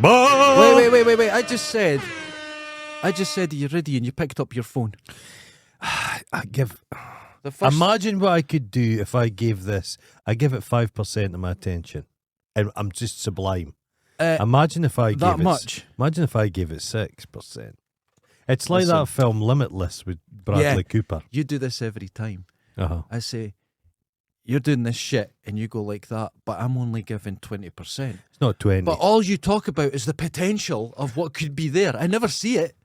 Wait. I just said you're ready and you picked up your phone. Imagine what I could do if I gave this. I give it 5% of my attention, and I'm just sublime. Imagine if I gave that much. Imagine if I gave it 6%. It's like that film Limitless with Bradley Cooper. You do this every time. I say, you're doing this shit, and you go like that, but I'm only giving 20%. It's not 20. But all you talk about is the potential of what could be there. I never see it.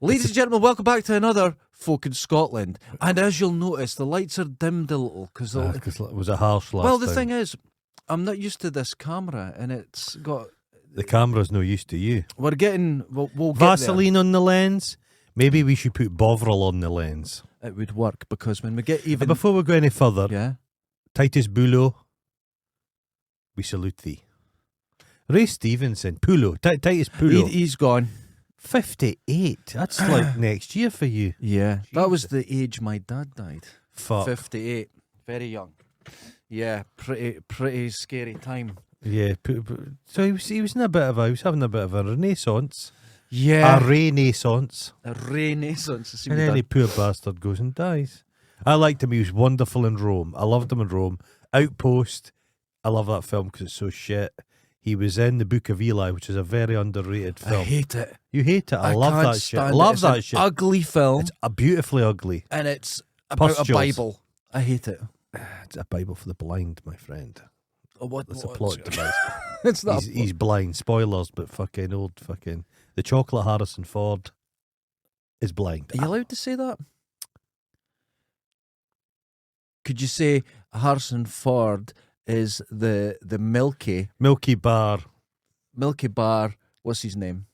Ladies and gentlemen, welcome back to another Folk in Scotland. And as you'll notice, the lights are dimmed a little. Because it was a harsh last Well, the time. thing is, I'm not used to this camera, and it's got... The camera's no use to you. We'll get Vaseline on the lens. Maybe we should put Bovril on the lens. It would work, because when we get even... Before we go any further, Titus Bulo, we salute thee. Ray Stevenson, Titus Pulo. He's gone. 58. That's like next year for you. Yeah. Jesus. That was the age my dad died. Fuck. 58. Very young. Yeah, pretty scary time. Yeah. So he was in a bit of he was having a bit of a renaissance. Yeah. A renaissance. And then the poor bastard goes and dies. I liked him. He was wonderful in Rome. I loved him in Rome. Outpost. I love that film because it's so shit. He was in The Book of Eli, which is a very underrated film. I hate it. You hate it? I love that shit. I love that shit. Ugly film. It's a beautifully ugly. And it's about a Bible. I hate it. It's a Bible for the blind, my friend. That's a plot device. It's not. He's blind. Spoilers, but the chocolate Harrison Ford is blind. Are you allowed to say that? Could you say Harrison Ford is the Milky Bar? What's his name?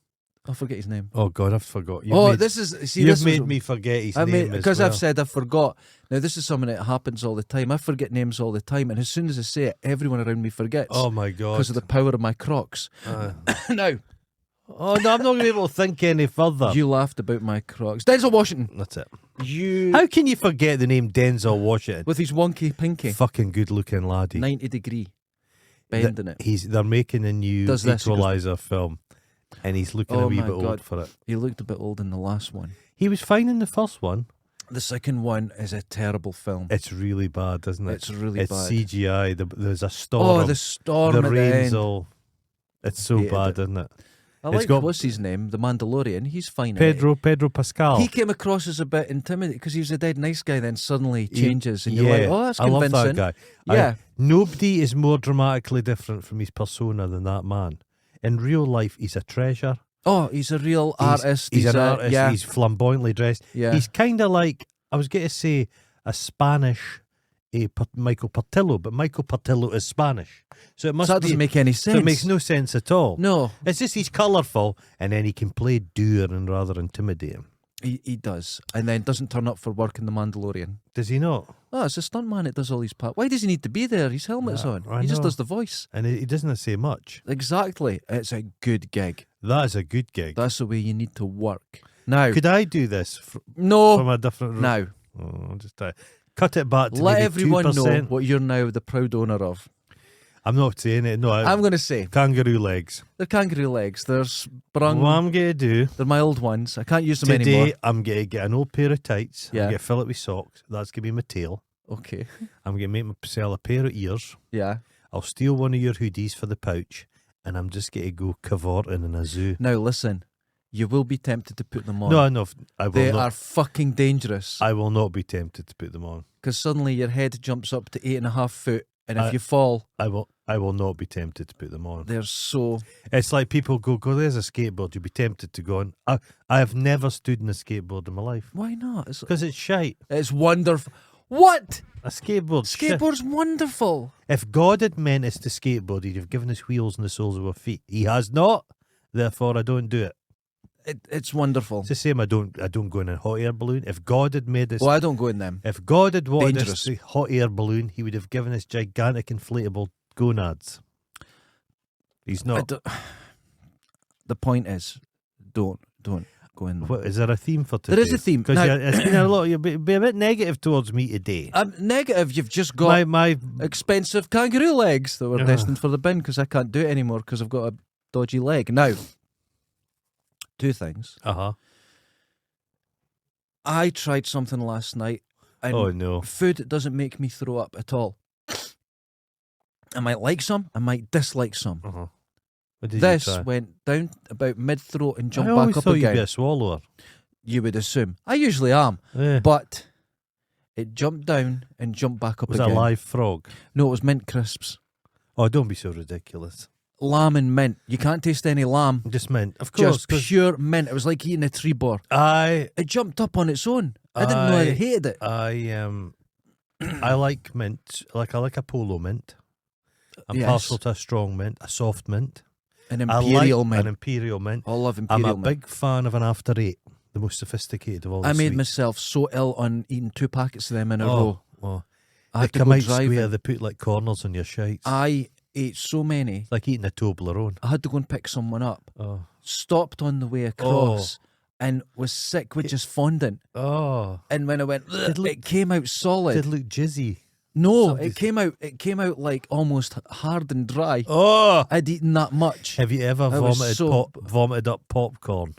I forget his name. Oh God, I forgot. You've made me forget his name because well. I've said I forgot. Now this is something that happens all the time. I forget names all the time, and as soon as I say it, everyone around me forgets. Oh my God! Because of the power of my Crocs. Now. Oh no, I'm not going to be able to think any further. You laughed about my Crocs. Denzel Washington. That's it. How can you forget the name Denzel Washington? With his wonky pinky. Fucking good looking laddie. 90-degree. Bending it. They're making a new Equalizer film. And he's looking a wee bit old for it. He looked a bit old in the last one. He was fine in the first one. The second one is a terrible film. It's really bad, isn't it? It's really bad. It's CGI. There's a storm. Oh, the storm. The rain's all. It's so bad, isn't it? I like what's his name, the Mandalorian. He's fine. Pedro Pascal. He came across as a bit intimidating because he was a dead nice guy. Then suddenly changes, and you're like, "Oh, that's convincing." I love that guy. Yeah. Nobody is more dramatically different from his persona than that man. In real life, he's a treasure. Oh, he's a real artist. He's an artist. Yeah. He's flamboyantly dressed. Yeah. He's kind of like, I was going to say, a Spanish Michael Portillo, but Michael Portillo is Spanish. So it must that doesn't make any sense. So it makes no sense at all. No. It's just he's colourful, and then he can play dour and rather intimidating. He does. And then doesn't turn up for work in The Mandalorian. Does he not? Oh, it's a stuntman that does all these parts. Why does he need to be there? His helmet's on. He just does the voice. And he doesn't say much. Exactly. It's a good gig. That is a good gig. That's the way you need to work. Now, could I do this no, from a different route? Now. Oh, I'll just cut it back to let maybe everyone 2%. know what you're now the proud owner of. I'm not saying it. No, I'm going to say kangaroo legs. They're kangaroo legs. They're sprung. What I'm going to do, they're my old ones. I can't use them today, anymore. I'm going to get an old pair of tights. Yeah. I'm going to fill it with socks. That's going to be my tail. Okay. I'm going to make myself a pair of ears. Yeah. I'll steal one of your hoodies for the pouch, and I'm just going to go cavorting in a zoo. Now listen, you will be tempted to put them on. No, I will they not. are fucking dangerous. I will not be tempted to put them on. Because suddenly your head jumps up to 8.5 foot, and if you fall, I will not be tempted to put them on. They're so. It's like people go, there's a skateboard. You'll be tempted to go on. I have never stood in a skateboard in my life. Why not? Because it's shite. It's wonderful. What? A skateboard. Skateboard's wonderful. If God had meant us to skateboard, he'd have given us wheels and the soles of our feet. He has not. Therefore, I don't do it. It's wonderful. It's the same. I don't go in a hot air balloon. If God had made us, well, I don't go in them. If God had wanted Dangerous. us to hot air balloon, he would have given us gigantic inflatable gonads. He's not. The point is, don't go in them. What, is there a theme for today? There is a theme. Because it's been a lot. You'll be a bit negative towards me today. I'm negative. You've just got my expensive kangaroo legs that were destined for the bin because I can't do it anymore because I've got dodgy leg. Now, two things. I tried something last night, and Oh no. food doesn't make me throw up at all. I might like some, I might dislike some. What did This you try? went down about mid-throat and I jumped always back up thought you'd again. be a swallower. You would assume. I usually am. Yeah. But it jumped down and jumped back up Was again. it a live frog? No, it was mint crisps. Oh, don't be so ridiculous. Lamb and mint. You can't taste any lamb. Just mint, of course. Just pure mint. It was like eating a tree boar. I It jumped up on its own. I didn't know I hated it. I like mint. I like a polo mint. I'm Yes. partial to a strong mint, a soft mint. An imperial I like mint. an imperial mint. I love I'm imperial a mint. big fan of an after eight, the most sophisticated of all the I made sweets. myself so ill on eating 2 packets of them in a row. Oh. I They had to come go out driving. square, they put like corners on your shites. I ate so many. It's like eating a Toblerone. I had to go and pick someone up. Oh. Stopped on the way across and was sick with just fondant. Oh. And when I went, Did look- it came out solid. Did look jizzy. No, Somebody's- it came out like almost hard and dry. Oh. I'd eaten that much. Have you ever I was vomited up popcorn?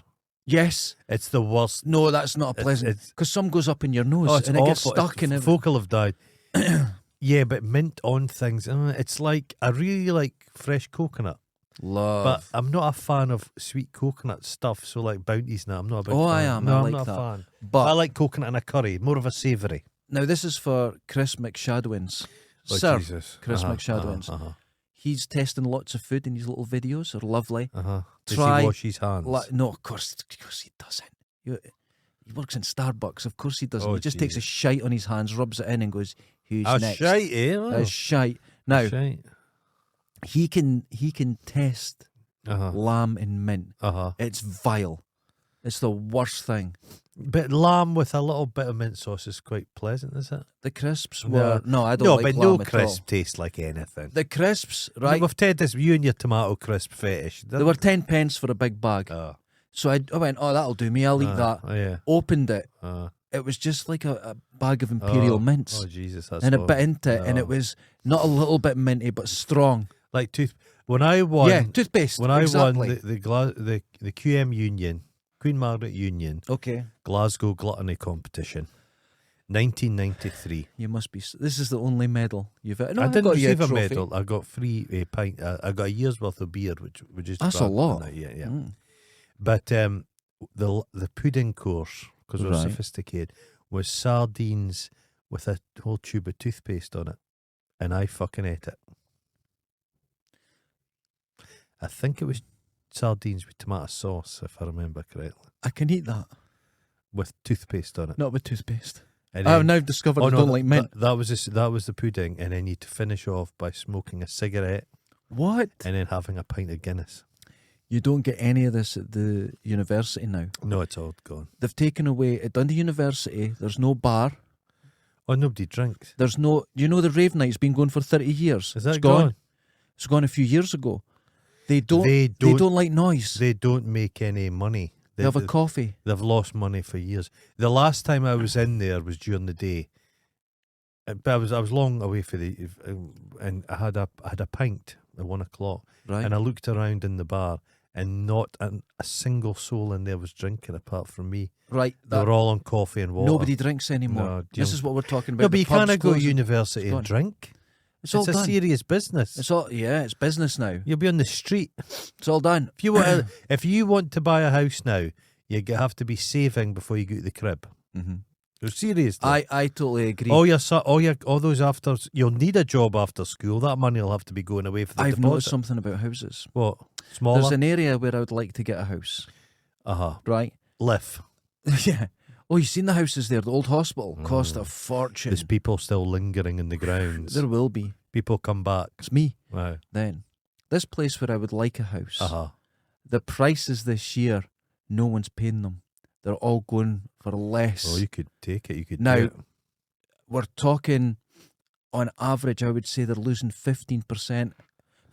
Yes. It's the worst. No, that's not pleasant. it's- Because some goes up in your nose Oh, it's and it gets awful. stuck in it. Folk will have died. Yeah, but mint on things. It's like, I really like fresh coconut. Love. But I'm not a fan of sweet coconut stuff. So like Bounties now, I'm not a big Oh, fan. I am. No, I I'm like not that. a fan. But I like coconut in a curry, more of a savoury. now this is for Chris McShadwins. Oh, Sir, Jesus. Chris McShadwins. He's testing lots of food in his little videos. They're lovely. Does Try- he wash his hands? No, of course he doesn't. He works in Starbucks. Of course he doesn't. Oh, He just takes a Jesus. shite on his hands, rubs it in, and goes, "Who's A next?" shite, eh? Oh, A shite. Now shite. he can test Uh-huh. lamb in mint. It's vile. It's the worst thing. But lamb with a little bit of mint sauce is quite pleasant, is it? The crisps No. were no, I don't No, like but lamb no at crisp all. tastes like anything. The crisps, right? We've had this, you and your tomato crisp fetish. They were 10 pence for a big bag. So I went, oh, that'll do me. I'll eat that. Oh, yeah. Opened it. It was just like a bag of imperial mints. Oh, Jesus. That's And a horrible. bit into it, and it was not a little bit minty, but strong. Like when I won. Yeah, toothpaste. When I exactly. won the QM Union, Queen Margaret Union, Okay. Glasgow Gluttony Competition, 1993. You must be. This is the only medal you've ever. No, I didn't got you receive a trophy. medal. I got free a pint. I got a year's worth of beer, which we just. That's a grabbed lot. on that, yeah. Mm. But the pudding course, because we're Right. sophisticated, was sardines with a whole tube of toothpaste on it, and I fucking ate it. I think it was sardines with tomato sauce, if I remember correctly, I can eat that. with toothpaste on it. Not with toothpaste. And I've then- now discovered oh, I no, don't like mint. That was the pudding, and then you to finish off by smoking a cigarette What? and then having a pint of Guinness. You don't get any of this at the university now. No, it's all gone. They've taken away at Dundee University. There's no bar. Oh, nobody drinks. There's no. You know the rave night's been going for 30 years. Is that It's gone. gone? It's gone a few years ago. They don't. They They don't- don't like noise. They don't make any money. They have a coffee. They've lost money for years. The last time I was in there was during the day. But I was long away for and I had a pint at 1 o'clock, Right. and I looked around in the bar, and not a single soul in there was drinking apart from me. Right. They were all on coffee and water. Nobody drinks anymore. No, This is what we're talking about. No, but The you pubs can't go to closing. university It's and gone. drink. It's all It's a done. serious business. It's all. Yeah, it's business now. You'll be on the street. It's all done. If you want to buy a house now, have to be saving before you go to the crib. Mm-hmm. You're serious. I totally agree. All those after, you'll need a job after school. That money will have to be going away for the I've deposit. noticed something about houses. What? Smaller? There's an area where I would like to get a house. Right? Liff. Yeah. Oh, you seen the houses there? The old hospital cost a fortune. There's people still lingering in the grounds. There will be. People come back. It's me. Wow. Then this place where I would like a house. Uh-huh. The prices this year, no one's paying them. They're all going for less. Oh, you could take it. You could Now, do it. we're talking on average, I would say they're losing 15%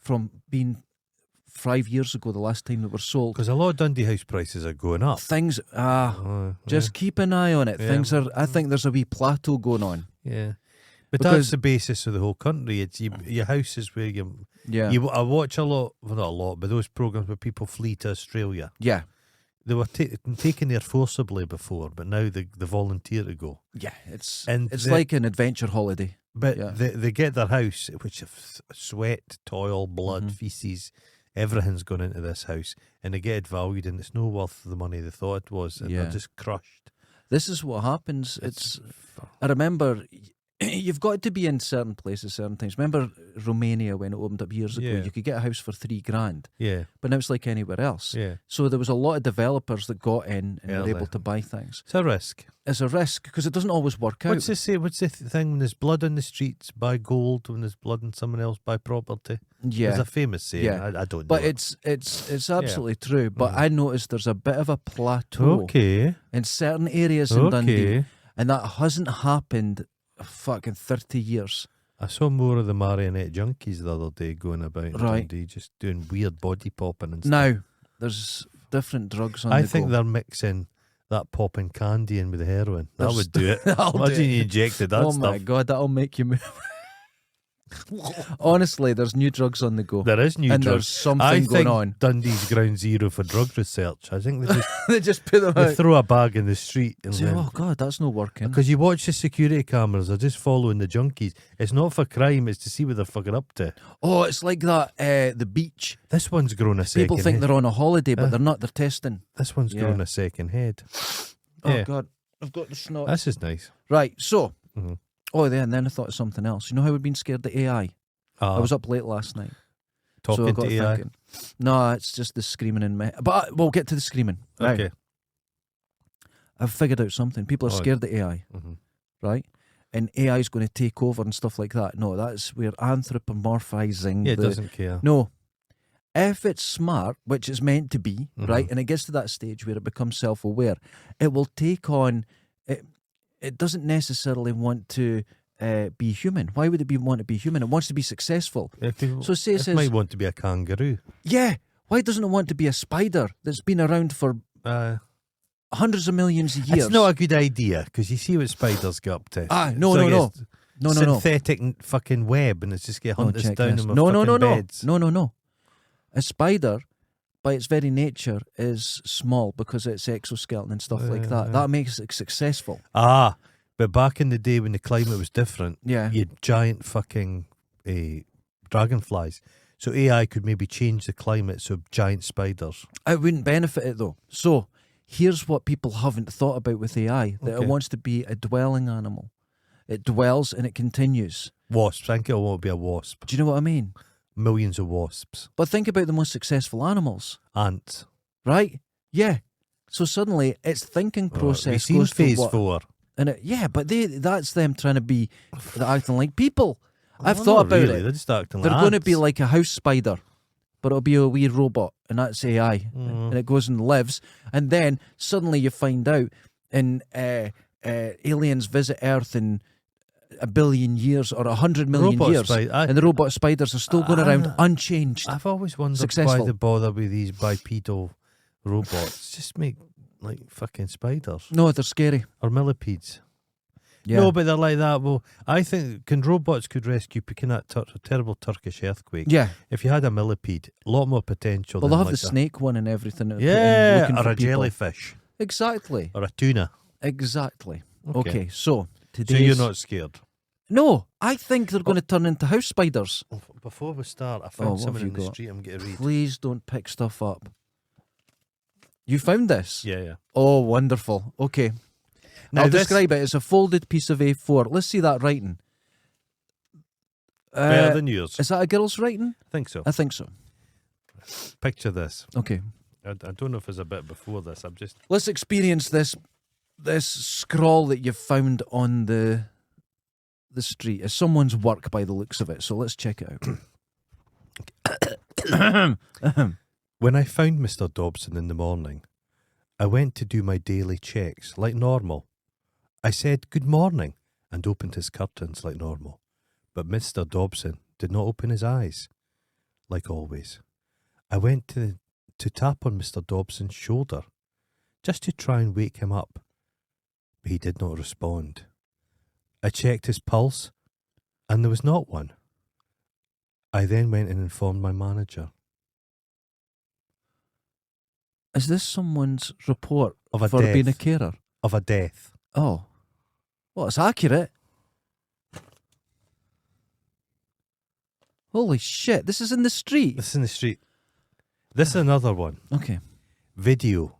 from being 5 years ago, the last time they were sold. Because a lot of Dundee house prices are going up. Things, just keep an eye on it. Yeah. Things are, I think there's a wee plateau going on. Yeah. But that's the basis of the whole country. It's your house is where you. Yeah. I watch a lot, well, not a lot, but those programs where people flee to Australia. Yeah. They were taken there forcibly before, but now they volunteer to go. Yeah, it's And like an adventure holiday. But Yeah. they get their house, which of sweat, toil, blood, feces, everything's gone into this house, and they get it valued, and it's no worth the money they thought it was, and they're just crushed. This is what happens. I remember you've got to be in certain places, certain times. Remember Romania when it opened up years ago? Yeah. You could get a house for $3,000. Yeah. But now it's like anywhere else. Yeah. So there was a lot of developers that got in and were Early. able to buy things. It's a risk. It's a risk because it doesn't always work out. What's the thing when there's blood on the streets, buy gold. When there's blood on someone else, buy property. Yeah. There's a famous saying. Yeah. I don't know. But it. it's absolutely true. But I noticed there's a bit of a plateau Okay. in certain areas in Dundee. And that hasn't happened fucking 30 years. I saw more of the marionette junkies the other day going about in Right. Dundee, just doing weird body popping and stuff. Now, there's different drugs on the I think go. they're mixing that popping candy in with the heroin. That There's- would do it. That'll do Imagine it. you injected that Oh stuff. my God, that'll make you move. Honestly, there's new drugs on the go. There is new and drugs. there's something I going think on. Dundee's ground zero for drug research. I think they just They just put them they out. throw a bag in the street and Say, oh God, that's not working. because you watch the security cameras, they're just following the junkies. It's not for crime; it's to see what they're fucking up to. Oh, it's like that. The beach. This one's grown a second. People think head. they're on a holiday, but they're not. They're testing. This one's Yeah. grown a second head. Oh Yeah. God, I've got the snot. This is nice. Right. So, Mhm. and then I thought of something else. You know how we've been scared of AI? I was up late last night. talking so I got to AI. thinking. No, it's just the screaming in my. But we'll get to the screaming. Right. Okay. I've figured out something. People are Oh. scared of AI, Mhm. right? And AI is going to take over and stuff like that. No, that's we're anthropomorphizing. Yeah, it the, doesn't care. No. If it's smart, which it's meant to be, Mhm. right, and it gets to that stage where it becomes self-aware, it will take on. It doesn't necessarily want to be human. Why would it want to be human? It wants to be successful. So say it it says, might want to be a kangaroo. yeah. Why doesn't it want to be a spider that's been around for hundreds of millions of years? It's not a good idea because you see what spiders get up to. No. No. Synthetic fucking web, and it's just get hunters check down this. in No. beds. No. A spider, by its very nature, is small because it's exoskeleton and stuff like that. That makes it successful. But back in the day when the climate was different, Yeah. you had giant fucking dragonflies. So AI could maybe change the climate, so giant spiders. It wouldn't benefit it though. So here's what people haven't thought about with AI: that Okay. it wants to be a dwelling animal. It dwells and it continues. Wasps. I think it won't be a wasp. Do you know what I mean? Millions of wasps. But think about the most successful animals, Ants. right? Yeah. So suddenly its thinking Have you process seen goes Phase to what? 4? And but that's them trying to be acting like people. I've Well, thought not about really. it. They're just acting They're like going to be ants. like a house spider, but it'll be a wee robot, and that's AI, and it goes and lives. And then suddenly you find out, and aliens visit Earth in 1 billion years or 100 million Robot years, and the robot spiders are still going around unchanged. I've always wondered Successful. why they bother with these bipedal robots. Just make like fucking spiders No, they're scary. or millipedes. Yeah. No, but they're like that. Well, I think robots could rescue picking that terrible Turkish earthquake. Yeah. If you had a millipede, a lot more potential. Well, than they'll have like the snake one and everything. Yeah, looking or for a people. jellyfish, Exactly. or a tuna. Exactly. Okay, so So today. you're not scared. No, I think they're going to turn into house spiders. Before we start, I what found have someone you in the got? street. I'm going to read. Please don't pick stuff up. You found this? Yeah. Oh, wonderful. Okay. Now I'll this- describe it. It's a folded piece of A4. Let's see that writing. Better than yours. Is that a girl's writing? I think so. I think so. Picture this. Okay. I don't know if there's a bit before this. I'm just. Let's experience this scrawl that you've found on the street. It's someone's work by the looks of it. So let's check it out. When I found Mr. Dobson in the morning, I went to do my daily checks like normal. I said good morning and opened his curtains like normal. But Mr. Dobson did not open his eyes, like always. I went to tap on Mr. Dobson's shoulder, just to try and wake him up, but he did not respond. I checked his pulse, And there was not one. I then went and informed my manager. Is this someone's report Of a for death. being a carer? Of a death. Oh. Well, it's accurate. Holy shit, this is in the street. This is in the street. This is another one. Okay. Video.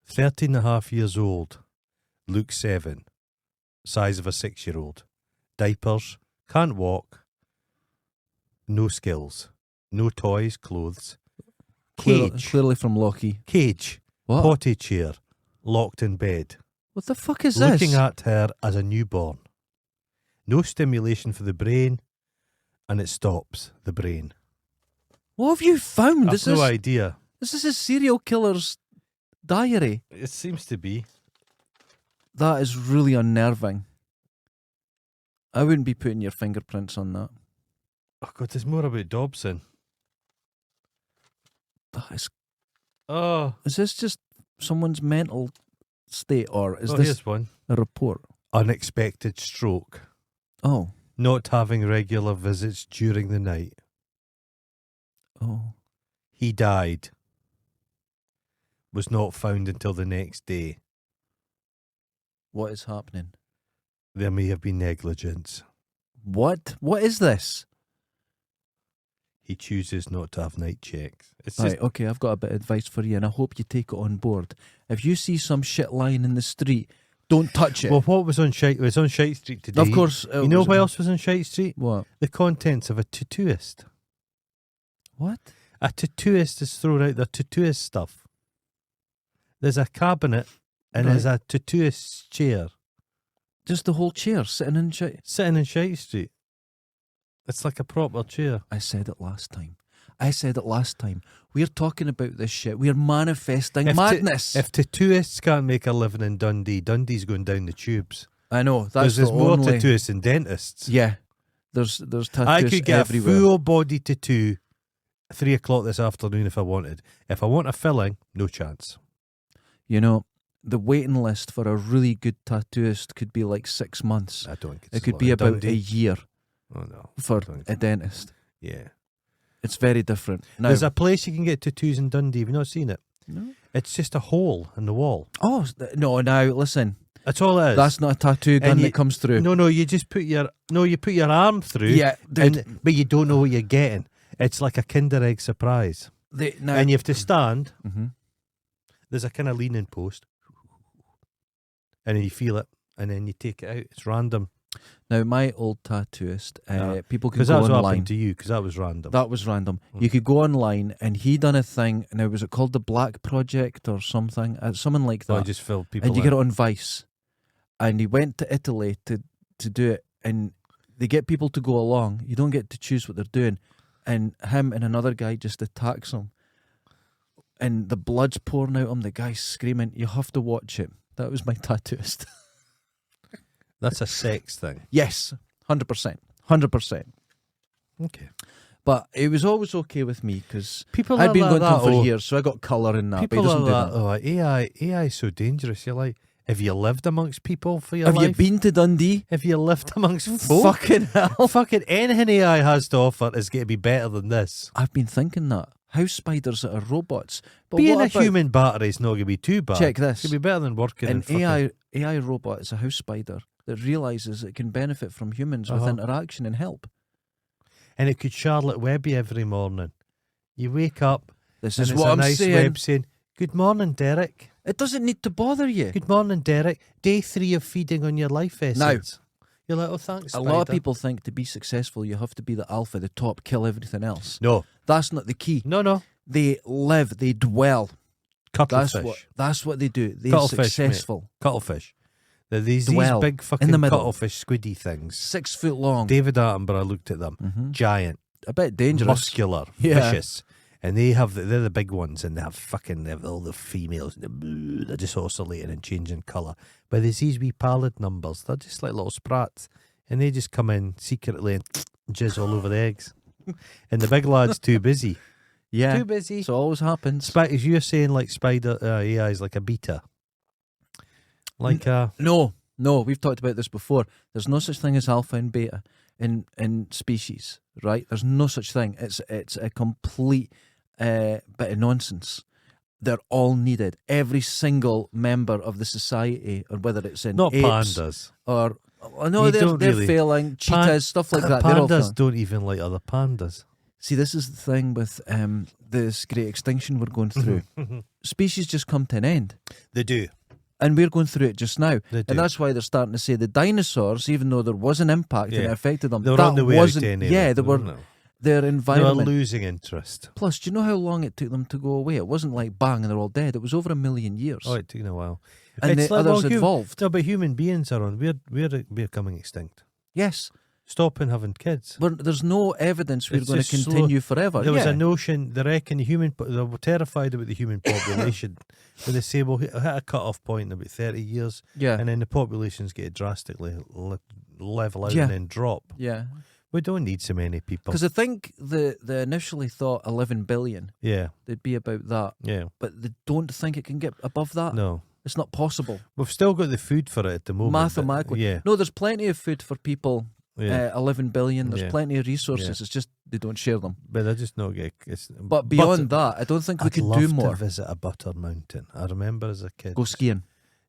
13 and a half years old. Luke 7. Size of a 6-year-old. Diapers. Can't walk. No skills. No toys, clothes. Cage. Clearly from Lockie. Cage. What? Potty chair. Locked in bed. What the fuck is Looking this? at her as a newborn. No stimulation for the brain. And it stops the brain. What have you found? I've no idea. This is a serial killer's diary. It seems to be. That is really unnerving. I wouldn't be putting your fingerprints on that. Oh God, there's more about Dobson. That is. Oh. Is this just someone's mental state, or is Oh, this here's one. a report? Unexpected stroke. Oh. Not having regular visits during the night. Oh. He died. Was not found until the next day. What is happening? There may have been negligence. What? What is this? He chooses not to have night checks. It's Right, just, okay, I've got a bit of advice for you, and I hope you take it on board. If you see some shit lying in the street, don't touch it. well, what was on Shite? It was on Shite Street today. Of course. You know what else was on Shite Street? What? The contents of a tattooist. What? A tattooist is throwing out their tattooist stuff. There's a cabinet and there's a tattooist's chair. Just the whole chair sitting in shit. Sitting in Shite Street. It's like a proper chair. I said it last time. We're talking about this shit. We're manifesting madness. If tattooists can't make a living in Dundee, Dundee's going down the tubes. I know. That's There's the more only... tattooists than dentists. Yeah. There's tattoos I could get everywhere. a full body tattoo 3 o'clock this afternoon if I wanted. If I want a filling, no chance. You know, the waiting list for a really good tattooist could be like 6 months. I don't think It could be about a year Oh no. for a dentist. Yeah. It's very different. Now, There's a place you can get tattoos in Dundee. Have you not seen it? No. It's just a hole in the wall. Oh, no, now, listen. That's all it is. That's not a tattoo gun And that comes through. No, you just put your arm through. Yeah, dude. But you don't know what you're getting. It's like a Kinder Egg surprise. And you have to stand. Mm-hmm. There's a kind of leaning post. And then you feel it. And then you take it out. It's random. Now, my old tattooist, people can Because go that's what online. happened to you. Because that was random. That was random. You could go online, and he done a thing. Now, was it called the Black Project or something? Something like that. I just filled people And you in. get it on Vice. And he went to Italy to do it, and they get people to go along. You don't get to choose what they're doing. And him and another guy just attacks him. And the blood's pouring out him. The guy's screaming. You have to watch it. That was my tattooist. That's a sex thing. Yes, 100%. 100%. Okay. But it was always okay with me because People I'd been like going to that, him for years, so I got colour in that. But People he doesn't do like that. that. Oh, AI is so dangerous. You're like, have you lived amongst people for your Have life? you been to Dundee? Have you lived amongst folk? Fucking hell. Fucking anything AI has to offer is going to be better than this. I've been thinking that. House spiders that are robots. But Being what a about human battery is not going to be too bad. Check this. It's going to be better than working in an fucking... AI robot is a house spider that realises it can benefit from humans with interaction and help. And it could Charlotte Webby every morning. You wake up, This and is it's what a I'm nice saying. web saying, "Good morning, Derek. It doesn't need to bother you. Good morning, Derek. Day 3 of feeding on your life essence." You're like, "Oh, thanks, A Spider." lot of people think to be successful, you have to be the alpha, the top, kill everything else. No. That's not the key. No. They live, they dwell. Cuttlefish. That's what they do. They're Cuttlefish, successful. Cuttlefish. They're these Dwell big in fucking the middle. cuttlefish squiddy things. 6 foot long. David Attenborough looked at them. Mhm. Giant. A bit dangerous. Muscular. Yeah. Vicious. And they're the big ones, and they have all the females, and they're just oscillating and changing colour. But there's these wee pallid numbers. They're just like little sprats. And they just come in secretly and jizz all over the eggs. And the big lad's too busy. Yeah. Too busy. So it always happens. As you're saying, like spider AI is like a beta. Like No, we've talked about this before. There's no such thing as alpha and beta. in species, right? There's no such thing. It's a complete bit of nonsense. They're all needed. Every single member of the society, or whether it's in Not apes pandas. or no, they're failing. Cheetahs, stuff like that. They're all Pandas failing. don't even like other pandas. See, this is the thing with this great extinction we're going through. Species just come to an end. They do. And we're going through it just now. They do. And that's why they're starting to say the dinosaurs, even though there was an impact and it affected them, They were that on the way wasn't. out anyway. Yeah, they were. Their They were environment. losing interest. Plus, do you know how long it took them to go away? It wasn't like bang and they're all dead. It was over 1 million years. Oh, it took a while. And It's the like, others well, evolved. No, but human beings are on. We're becoming extinct. Yes. Stopping having kids. There's no evidence we're It's going to just continue forever. There was a notion, they reckon they were terrified about the human population. But they say, well, hit a cut-off point in about 30 years, Yeah. and then the populations get drastically level out Yeah. and then drop. Yeah. We don't need so many people. Because I think they initially thought 11 billion. Yeah, They'd be about that. yeah. But they don't think it can get above that. No. It's not possible. We've still got the food for it at the moment. Mathematically. Yeah. No, there's plenty of food for people. Yeah. 11 billion. There's Yeah. plenty of resources. Yeah. It's just they don't share them. But I just not get. But beyond that, I don't think we I'd can love do more. to visit a butter mountain. I remember as a kid. Go skiing.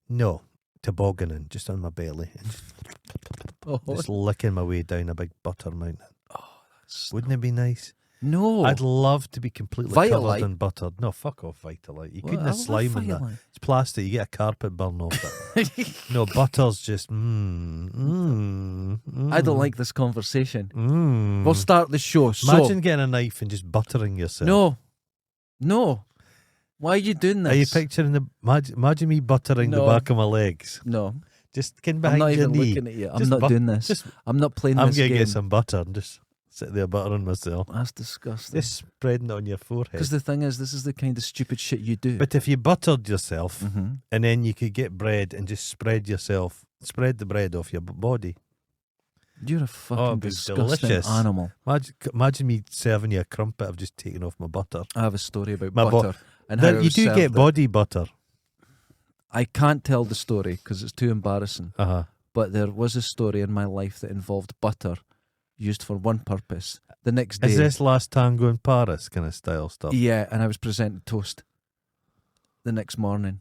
No, tobogganing, just on my belly. Just licking my way down a big butter mountain. Wouldn't it be nice? No. I'd love to be completely Vitalite? covered in butter. No, fuck off Vitalite. You Well, couldn't I have love slime in that. Vitalite. It's plastic. You get a carpet burn off it. No, butter's just I don't like this conversation. Mm. We'll start the show. Imagine getting a knife and just buttering yourself. No. Why are you doing this? Are you picturing imagine me buttering the No. back of my legs? No. Just can I'm behind not your even knee. looking at you. I'm Just not doing this. just- I'm not playing I'm this gonna game. get some butter and just sit there buttering myself. That's disgusting. Just spreading it on your forehead. Because the thing is, this is the kind of stupid shit you do. But if you buttered yourself Mhm. and then you could get bread and just spread the bread off your body. You're a fucking it'd be disgusting delicious. animal. Imagine me serving you a crumpet I've just taken off my butter. I have a story about My butter. And how it You was do served get it. body butter. I can't tell the story because it's too embarrassing. Uh-huh. But there was a story in my life that involved butter used for one purpose. The next day, Is this Last Tango in Paris kind of style stuff? yeah, and I was presented toast the next morning,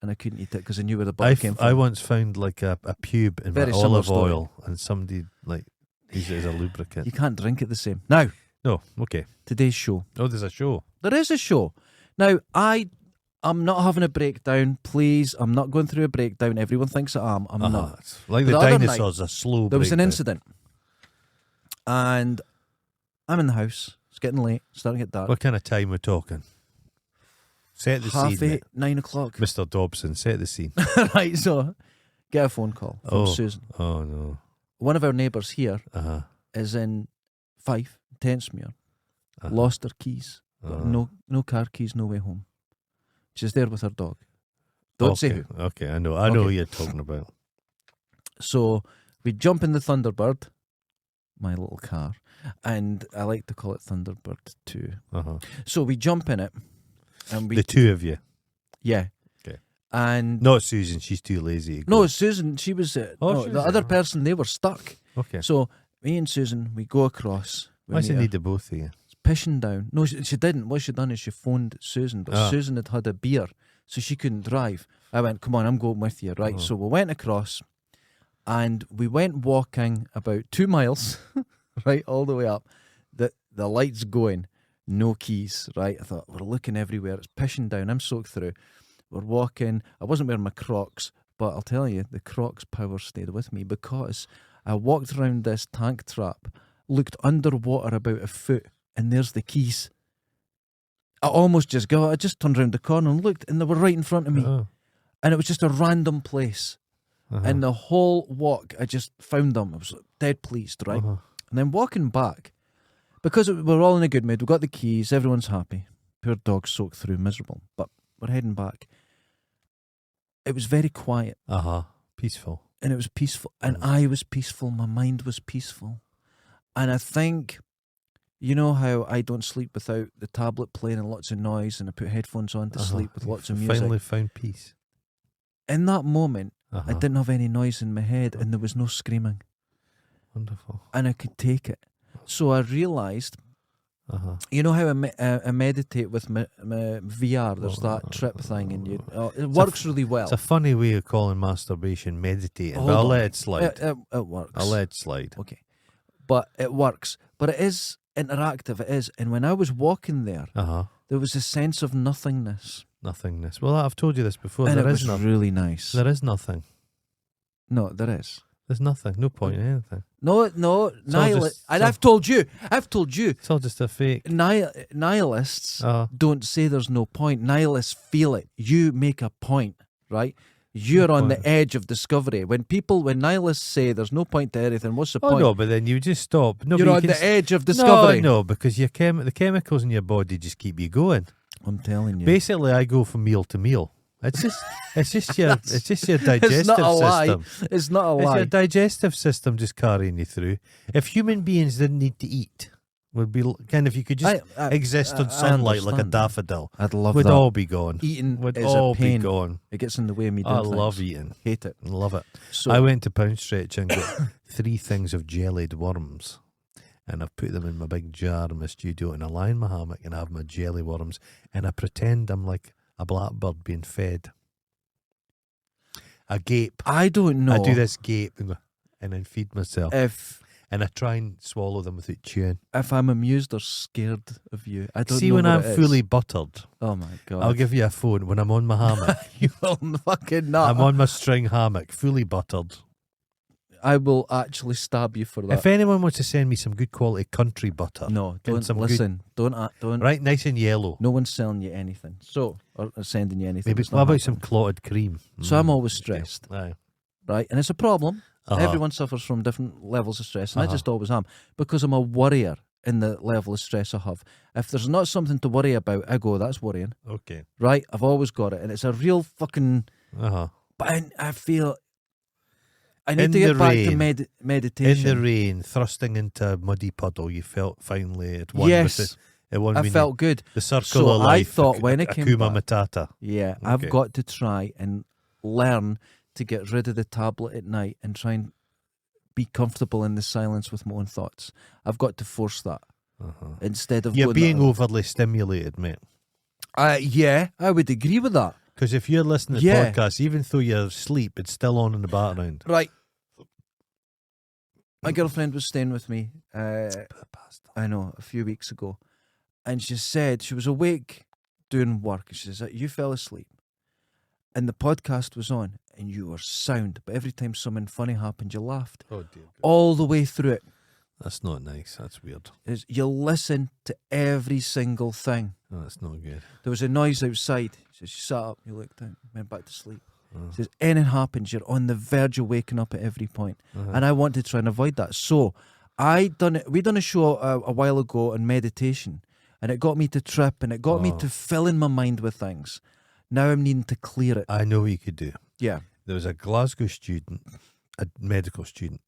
and I couldn't eat it because I knew where the butter came from. I once found like a pube in Very my similar olive story. oil and somebody like used it as a lubricant. You can't drink it the same. Now, No, okay. today's show. Oh, there's a show. There is a show. Now, I'm not having a breakdown, please. I'm not going through a breakdown. Everyone thinks I am. I'm not. It's like But the the other dinosaurs, a slow There was an breakdown. incident, and I'm in the house. It's getting late, starting to get dark. What kind of time we're talking? Set the Half scene, 8, 9 o'clock. Mr. Dobson. Set the scene. Right, so get a phone call from Susan. Oh no. One of our neighbours here Uh-huh. is in Fife, Tentsmuir. Uh-huh. Lost her keys. Got Uh-huh. no car keys, no way home. She's there with her dog. Don't say who. Okay, I know who you're talking about. So we jump in the Thunderbird, my little car, and I like to call it Thunderbird 2. Uh-huh. So we jump in it, and we The two of you. yeah, Okay. and Not Susan, she's too lazy to no, go. Susan, she was Oh, no, she the was other there. person. They were stuck. Okay. So me and Susan, we go across. We Why does meet it her. need the both of you? Pissing down. No, she didn't. What she done is she phoned Susan, but Ah. Susan had had a beer, so she couldn't drive. I went, come on, I'm going with you, right? Oh. So we went across, and we went walking about 2 miles, right, all the way up. The lights going, no keys, right? I thought, we're looking everywhere. It's pissing down. I'm soaked through. We're walking. I wasn't wearing my Crocs, but I'll tell you, the Crocs power stayed with me because I walked around this tank trap, looked underwater about a foot, and there's the keys. I almost just got. I just turned around the corner and looked, and they were right in front of me. Oh. And it was just a random place. Uh-huh. And the whole walk, I just found them. I was dead pleased, right? Uh-huh. And then walking back, because we're all in a good mood, we got the keys, everyone's happy. Poor dog soaked through, miserable. But we're heading back. It was very quiet, Uh-huh. Peaceful. and it was peaceful, and I was peaceful. My mind was peaceful. And I think, you know how I don't sleep without the tablet playing and lots of noise, and I put headphones on to Uh-huh. sleep with lots of You music. Finally found peace. In that moment, Uh-huh. I didn't have any noise in my head, and there was no screaming. Wonderful. And I could take it. So I realised, you know how I meditate with my VR? There's that trip thing, and it works really well. It's a funny way of calling masturbation meditating, but I'll let it slide. It works. I'll let it slide. Okay. But it works. But it is interactive, it is. And when I was walking there, there was a sense of nothingness. Nothingness. Well, I've told you this before. And there it is was nothing. really nice. There is nothing. No, there is. There's nothing. No point in anything. No, I've told you. It's all just a fake. Nihilists don't say there's no point. Nihilists feel it. You make a point, right? You're on the edge of discovery. When nihilists say there's no point to anything, what's the point? Oh no, but then you just stop. No, you're on the edge of discovery. No, because the chemicals in your body just keep you going. I'm telling you. Basically, I go from meal to meal. It's just your digestive It's not a lie. system. It's not a It's lie. your digestive system just carrying you through. If human beings didn't need to eat, would be kind of, you could just exist on sunlight like a daffodil. I'd love would that. all be gone. Eating would is all a pain. be gone. It gets in the way of me doing I things. love eating. Hate it. Love it. So I went to Pound Stretch and got 3 things of jellied worms, and I've put them in my big jar in my studio, and I lie in my hammock and I have my jelly worms, and I pretend I'm like a blackbird being fed. I gape. I don't know. I do this gape and then feed myself. And I try and swallow them without chewing. If I'm amused or scared of you, I don't know. See, when what I'm it is. fully buttered, oh my God, I'll give you a phone when I'm on my hammock. You will fucking not. I'm on my string hammock, fully buttered. I will actually stab you for that. If anyone wants to send me some good quality country butter, no, don't listen. Don't. Right, nice and yellow. No one's selling you anything. So, or sending you anything. Maybe. What about some clotted cream? So I'm always stressed. Aye. Right, and it's a problem. Everyone suffers from different levels of stress, and I just always am, because I'm a worrier in the level of stress I have. If there's not something to worry about, I go, that's worrying. Okay. Right, I've always got it, and it's a real fucking. But I feel I need to get back to meditation. In the rain, thrusting into a muddy puddle, you felt finally at one. Yes, I felt good. The circle So of life. I thought when it came Akuma back, Matata. yeah, Okay. I've got to try and learn to get rid of the tablet at night and try and be comfortable in the silence with my own thoughts. I've got to force that instead of You're being going, overly stimulated, mate. yeah, I would agree with that. Because if you're listening to podcasts, even though you're asleep, it's still on in the background. Right. My girlfriend was staying with me, I know, a few weeks ago, and she said she was awake doing work. She says, you fell asleep, and the podcast was on, and you were sound, but every time something funny happened, you laughed. Oh, dear God. All the way through it. That's not nice. That's weird. You listen to every single thing. No, that's not good. There was a noise outside. She sat up, you looked down, went back to sleep. She says, anything happens, you're on the verge of waking up at every point. And I want to try and avoid that. So we done a show a while ago on meditation, and it got me to trip, and it got me to fill in my mind with things. Now I'm needing to clear it. I know what you could do. Yeah. There was a Glasgow student, a medical student,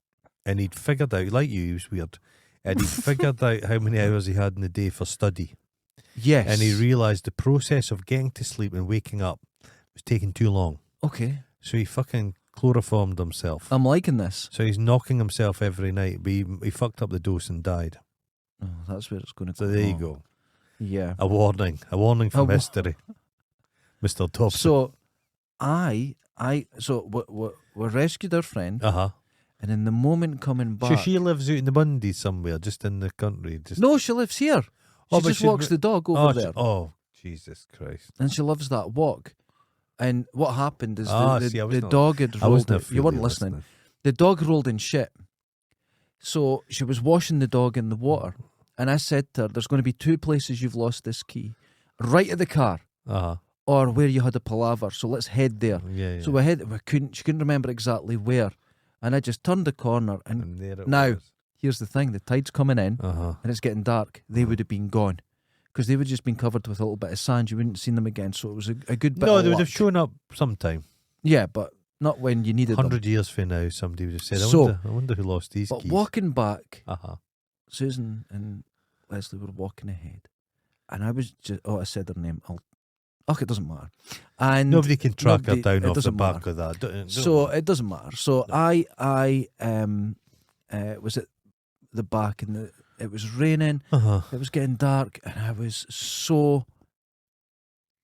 and he'd figured out, like you, he was weird, and he'd figured out how many hours he had in the day for study. Yes. And he realised the process of getting to sleep and waking up was taking too long. Okay. So he fucking chloroformed himself. I'm liking this. So he's knocking himself every night, but he fucked up the dose and died. Oh, that's where it's going to go. So there you wrong. go. Yeah. A warning from history, Mr. Thompson. So we rescued our friend, and in the moment coming back, So she lives out in the Bundy somewhere, just in the country. no, she lives here. She but just she- walks the dog over there, Oh, Jesus Christ. and she loves that walk. And what happened is See, I was the not- dog had I rolled. wasn't You weren't fully listening. The dog rolled in shit. So she was washing the dog in the water, and I said to her, "There's going to be 2 places you've lost this key: right at the car, or where you had a palaver. So let's head there." Yeah. So she couldn't remember exactly where, and I just turned the corner, and there it now was. here's the thing: the tide's coming in, and it's getting dark. They would have been gone, because they would have just been covered with a little bit of sand. You wouldn't have seen them again. So it was a good bit. No, of they would luck. have shown up sometime. Yeah, but not when you needed 100 them. years from now, somebody would have said, So- I wonder who lost these But keys. walking back, Susan Susan and Leslie were walking ahead, and I was just I said her name. Okay, it doesn't matter. And Nobody can track her nobody- down it off the doesn't back matter. of that. So it doesn't matter. So I it was at the back, and it was raining. It was getting dark, and I was so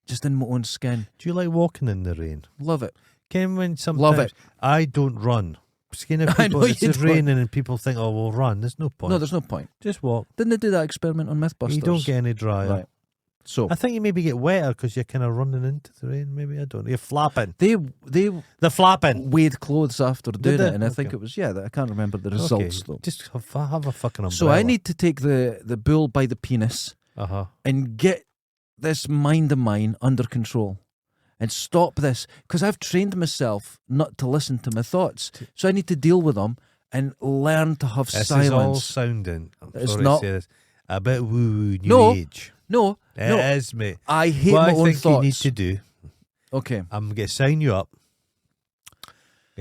just in my own skin. Do you like walking in the rain? Love it. Ken, when sometimes Love it. I don't run. Skin of I people, know it's you just don't. raining and people think, oh, we'll run. There's no point. No, there's no point. Just walk. Didn't they do that experiment on Mythbusters? You don't get any drier. Right. So I think you maybe get wetter because you're kind of running into the rain. Maybe, I don't know. You're flapping. They're flapping. weighed clothes after doing they? it, and I Okay. think it was I can't remember the results though. Just have a fucking umbrella. So I need to take the bull by the penis and get this mind of mine under control and stop this, because I've trained myself not to listen to my thoughts. So I need to deal with them and learn to have This silence. is all sounding, I'm It's sorry not- to say this, a bit woo-woo new No. age. No, It no, is, mate. I hate What my I own think thoughts. you need to do, Okay. I'm going to sign you up.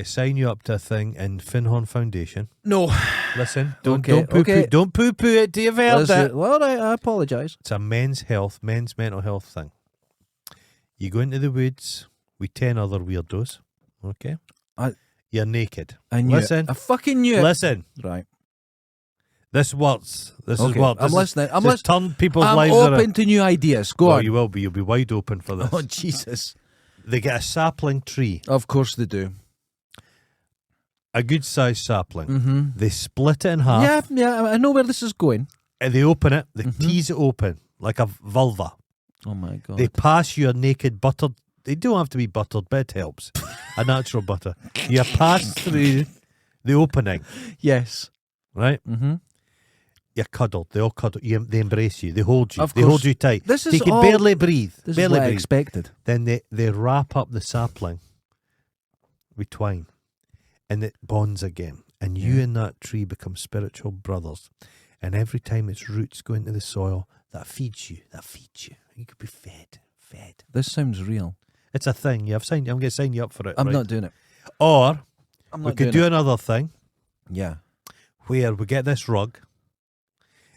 Sign you up to a thing in Finhorn Foundation. No. Listen, Okay, don't poo-poo it till you've heard it. All right, I apologise. It's a men's mental health thing. You go into the woods with 10 other weirdos, okay? You're naked. I knew Listen. it. I fucking knew it. Listen, Right. this works. This is Okay, what. I'm listening. I'm listening. Turn people's I'm lives open around. to new ideas. Go Well, on. you will be. You'll be wide open for this. Oh, Jesus. They get a sapling tree, Of course they do. a good sized sapling. Mm-hmm. They split it in half. Yeah, I know where this is going. And they open it. They Mhm. tease it open like a vulva. Oh, my God. They pass your naked buttered. They don't have to be buttered, but it helps. A natural butter. You pass through the opening, Yes. right? Mm-hmm. You're cuddled. They all cuddle. They embrace you. They hold you. Of They hold course. you tight. This So is you can all- barely breathe. This is barely what I breathe. expected. Then they wrap up the sapling with twine, and it bonds again. And you Yeah. and that tree become spiritual brothers. And every time its roots go into the soil, that feeds you. You could be fed. This sounds real. It's a thing. Yeah, I'm going to sign you up for it. I'm right? not doing it. Or I'm we not could doing do it. another thing Yeah. where we get this rug,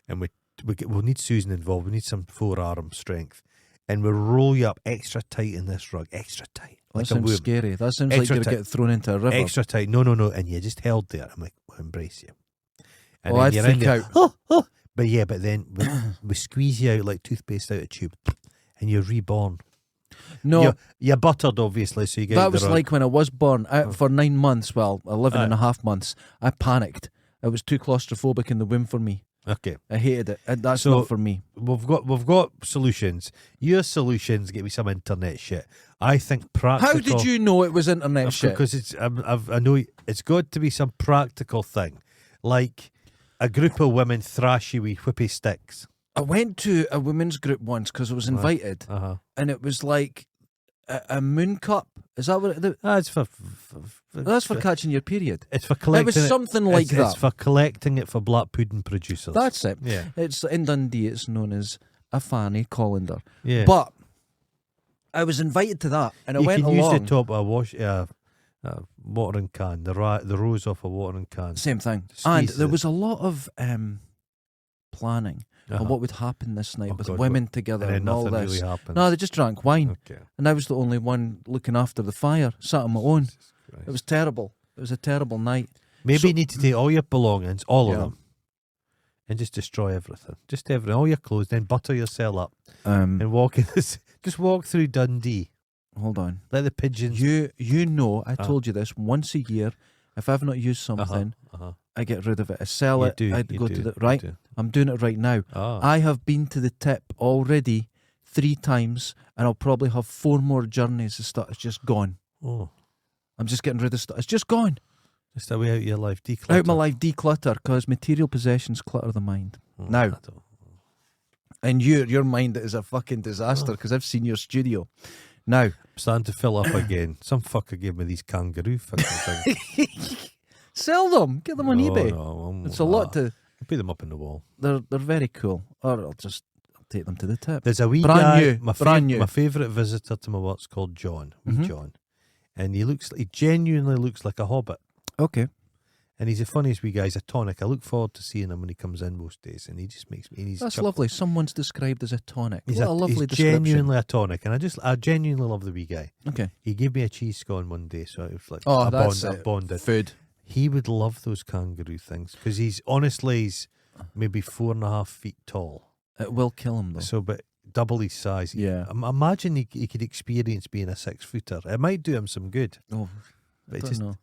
and we'll need Susan involved. We need some forearm strength, and we'll roll you up extra tight in this rug, extra tight. That Like a sounds womb. scary. That sounds Extra like you're tight. getting thrown into a river. Extra tight. No. And you're just held there. I'm like, we'll embrace you. And Oh, then I'd you're in freak there. out. Oh. But then we squeeze you out like toothpaste out of a tube, and you're reborn. No, You're buttered, obviously, so you get that was the rug. like when I was born. For 9 months, 11.5 months, I panicked. It was too claustrophobic in the womb for me. Okay, I hated it. And that's So- not for me. we've got solutions. Your solutions get me some internet shit. I think practical. How did you know it was internet shit? Because it's I know it's got to be some practical thing, like a group of women thrash you with whippy sticks. I went to a women's group once because I was invited, and it was like a moon cup. Is that what it? It's for That's for catching your period. it's for collecting. It was something like that. It's for collecting it for black pudding producers. That's it. yeah, It's in Dundee. It's known as a fanny colander. yeah. But I was invited to that, and I you went can along. use the top of a watering can, the rose off a watering can. Same thing. Squeeze And there it. was a lot of planning on what would happen this night Oh, with God, women together and and, then all nothing this. really happened. No, they just drank wine, Okay. and I was the only one looking after the fire, sat on my own. Jesus Christ. It was terrible. It was a terrible night. Maybe So- you need to take all your belongings, all Yeah. of them, and just destroy everything. Just everything, all your clothes, then butter yourself up and walk in this. Just walk through Dundee. Hold on. Let the pigeons. You know, I told you this once a year. If I've not used something, I get rid of it. I sell it. I go to the right. I'm doing it right now. I have been to the tip already 3 times, and I'll probably have 4 more journeys. The stuff is just gone. Oh, I'm just getting rid of stuff. It's just gone. just a way out of your life, declutter. Out my life, declutter, because material possessions clutter the mind. Oh, Now. I don't- And your mind is a fucking disaster, because I've seen your studio. Now, I'm starting to fill up again. Some fucker gave me these kangaroo fucking things. sell them. Get them on eBay. No, It's a lot to. I'll put them up on the wall. They're very cool. Or I'll take them to the tip. There's a wee Brand guy. new, brand new. My favourite visitor to my work's called John. Wee Mhm. John, and he genuinely looks like a hobbit. Okay. And he's the funniest wee guy. He's a tonic. I look forward to seeing him when he comes in most days, and he just makes me. That's lovely. Someone's described as a tonic. He's What a lovely he's description. genuinely a tonic, and I genuinely love the wee guy. Okay. He gave me a cheese scone one day, so it was like Oh, I that's bonded. food. He would love those kangaroo things because he's maybe 4.5 feet tall. It will kill him though. So, but double his size. Yeah. Imagine he could experience being a 6-footer. It might do him some good. Oh, But I it don't just know.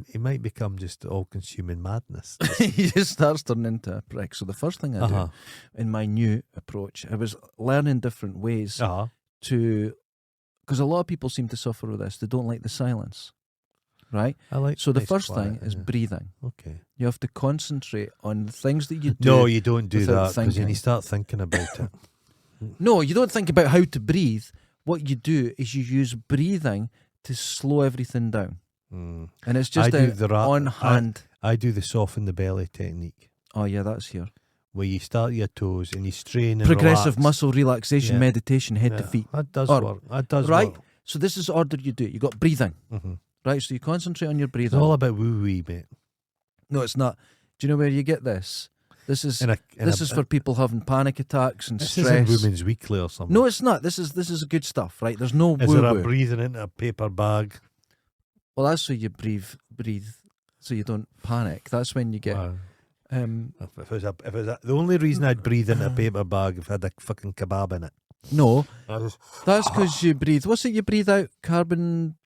he might become just all-consuming madness. He just starts turning into a prick. So the first thing I do in my new approach, I was learning different ways to, because a lot of people seem to suffer with this. They don't like the silence, right? I like. So the nice first quiet, thing is breathing. Okay. You have to concentrate on the things that you do. No, you don't do without that because then thinking. you start thinking about it. No, you don't think about how to breathe. What you do is you use breathing to slow everything down. And it's just on hand. I do the soften the belly technique. Oh yeah, that's here. Where you start your toes and you strain and Progressive relax. muscle relaxation meditation, head to feet. That does work. That does right? work. So this is the order you do it. You got breathing. Right, so you concentrate on your breathing. It's all about woo-wee, mate. No, it's not. Do you know where you get this? This is for people having panic attacks and this stress. This is in Women's Weekly or something. No, it's not. This is good stuff, right? There's no Is woo-woo. there a breathing into a paper bag? Well, that's so you breathe, so you don't panic. That's when you get. If it was the only reason I'd breathe in a paper bag if I had a fucking kebab in it. No, that's because you breathe. What's it you breathe out? Carbon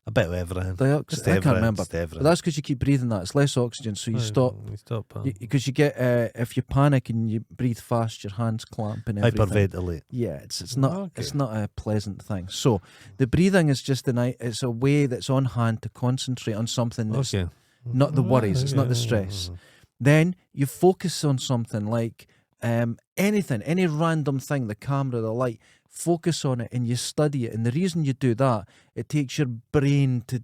A bit of everything. dioxide. I can't remember. But that's because you keep breathing that. It's less oxygen, so you stop. You stop. Because you get if you panic and you breathe fast, your hands clamp and everything. Hyperventilate. Yeah, it's not a pleasant thing. So the breathing is just it's a way that's on hand to concentrate on something that's not the worries. It's not the stress. Then you focus on something like anything, any random thing, the camera, the light. Focus on it and you study it. And the reason you do that, it takes your brain to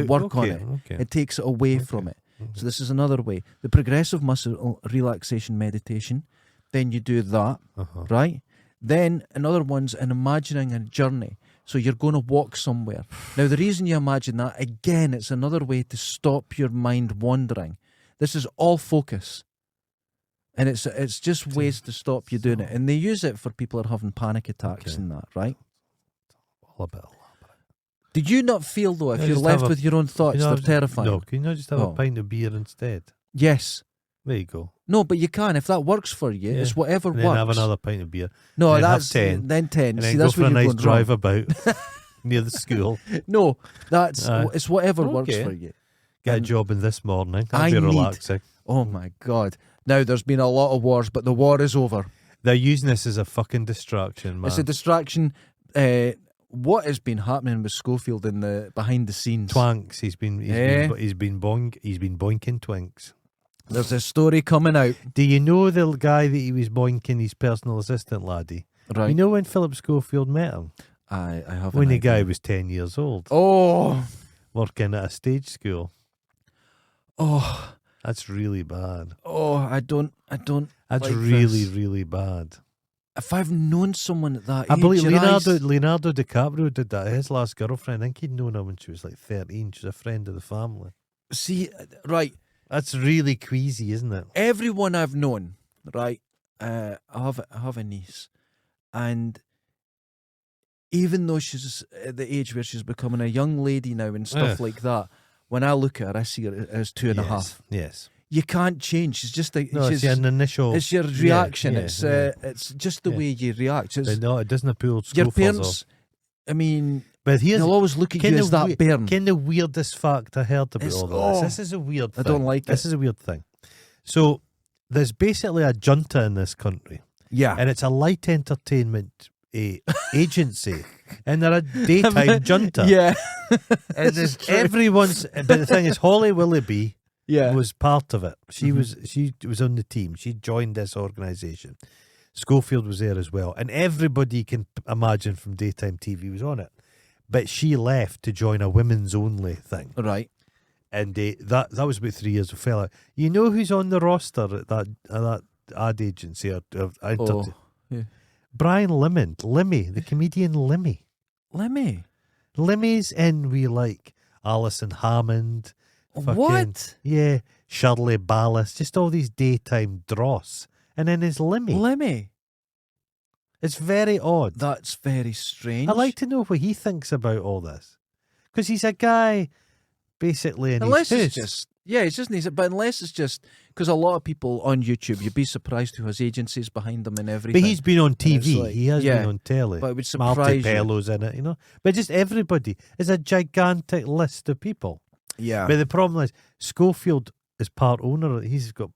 work on it. It takes it away from it. So this is another way. The progressive muscle relaxation meditation. Then you do that, right? Then another one's an imagining a journey. So you're going to walk somewhere. Now the reason you imagine that, again, it's another way to stop your mind wandering. This is all focus. And it's just ways to stop you doing it. And they use it for people who are having panic attacks and that, right? All a bit elaborate. Did you not feel, though, if you're left with your own thoughts, they're terrifying? No, can you not just have a pint of beer instead? Yes. There you go. No, but you can. If that works for you, it's whatever and works. Then have another pint of beer. No, and that's 10. Then 10. And See, then that's go for a nice drive wrong. about near the school. No, it's whatever works for you. Get a job in this morning. That'd be relaxing. Oh my God. Now there's been a lot of wars, but the war is over. They're using this as a fucking distraction, man. It's a distraction. What has been happening with Schofield in the behind the scenes? Twanks. He's been boinking twinks. There's a story coming out. Do you know the guy that he was boinking, his personal assistant laddie? Right. You know when Philip Schofield met him? I have. When the guy was 10 years old. Oh, working at a stage school. Oh. That's really bad. Oh, I don't. That's like really, this. really bad. If I've known someone at that age, I believe Leonardo DiCaprio did that. His last girlfriend, I think he'd known her when she was like 13. She's a friend of the family. See, right. That's really queasy, isn't it? Everyone I've known, right? I have a niece, and even though she's at the age where she's becoming a young lady now and stuff like that, when I look at her, I see her as 2.5. Yes. You can't change. She's just it's an initial. It's your reaction. It's just the way you react. No, it doesn't appeal to your parents. I mean, but they'll always look at you as that bairn. Kind of weirdest fact I heard about all this. This is a weird thing. I don't like this. This is a weird thing. So there's basically a junta in this country. Yeah. And it's a light entertainment agency. And they're a daytime junta. Yeah. And there's everyone's. But the thing is, Holly Willoughby was part of it. She was on the team. She joined this organisation. Schofield was there as well. And everybody can imagine from daytime TV was on it. But she left to join a women's only thing. Right. And that was about 3 years of fella. You know who's on the roster at that ad agency? Brian Limmy, the comedian Limmy. Limmy's in Alison Hammond. What? Yeah, Shirley Ballas, just all these daytime dross. And then there's Limmy. It's very odd. That's very strange. I'd like to know what he thinks about all this. Because he's a guy, basically, in his house. Yeah, it just needs it. But unless it's just because a lot of people on YouTube, you'd be surprised who has agencies behind them and everything. But he's been on TV. like, He has been on telly. But it would surprise Marty you. Pello's in it, you know. But just everybody. It's a gigantic list of people. Yeah. But the problem is, Schofield is part owner. He's got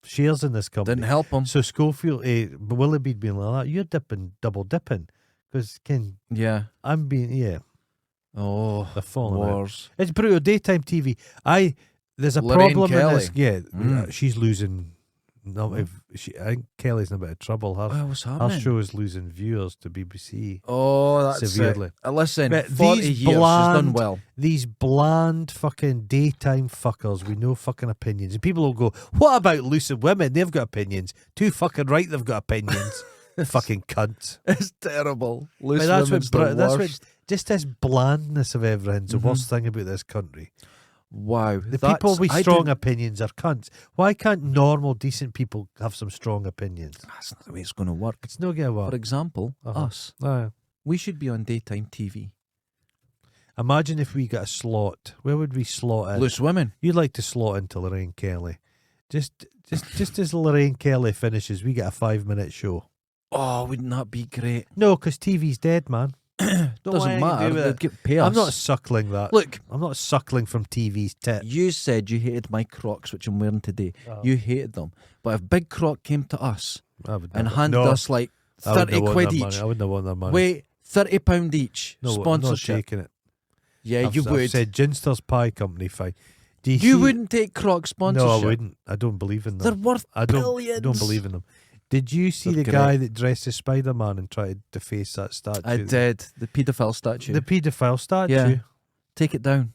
shares in this company. Didn't help him. So Schofield, Willoughby being like that, you're double dipping. Because, Yeah. I'm being, Oh, they're falling wars. out. It's brutal. Daytime TV. There's a Lorraine problem Kelly. in this. Yeah, she's losing. No, I think Kelly's in a bit of trouble. What's Her happening? show is losing viewers to BBC. Oh, that's severely. Listen, But 40 these years, she's done bland- well. These bland fucking daytime fuckers with no fucking opinions. And people will go, what about lucid women? They've got opinions. Too fucking right they've got opinions. Fucking cunts. It's terrible. Loose But that's women's what, the that's what, worst. just this blandness of everything's the worst thing about this country. Wow. The people with strong opinions are cunts. Why can't normal, decent people have some strong opinions? That's not the way it's going to work. It's not going to work. For example, us. We should be on daytime TV. Imagine if we got a slot. Where would we slot in? Loose women. You'd like to slot into Lorraine Kelly. Just as Lorraine Kelly finishes, we get a 5-minute show. Oh, wouldn't that be great? No, because TV's dead, man. Doesn't matter. They'd get pay us. I'm not suckling that. Look, I'm not suckling from TV's tit. you said you hated my Crocs, which I'm wearing today. You hated them. But if Big Croc came to us and handed us like 30 quid each. I wouldn't want that money. Wait, £30 each. No, sponsorship. I'm not taking it. Yeah, you would. I've said Ginster's Pie Company, fine. You wouldn't take Croc sponsorship. No, I wouldn't. I don't believe in them. They're worth billions. I don't believe in them. Did you see the guy that dressed as Spider-Man and tried to deface that statue? I did. The paedophile statue. The paedophile statue? Yeah. Take it down.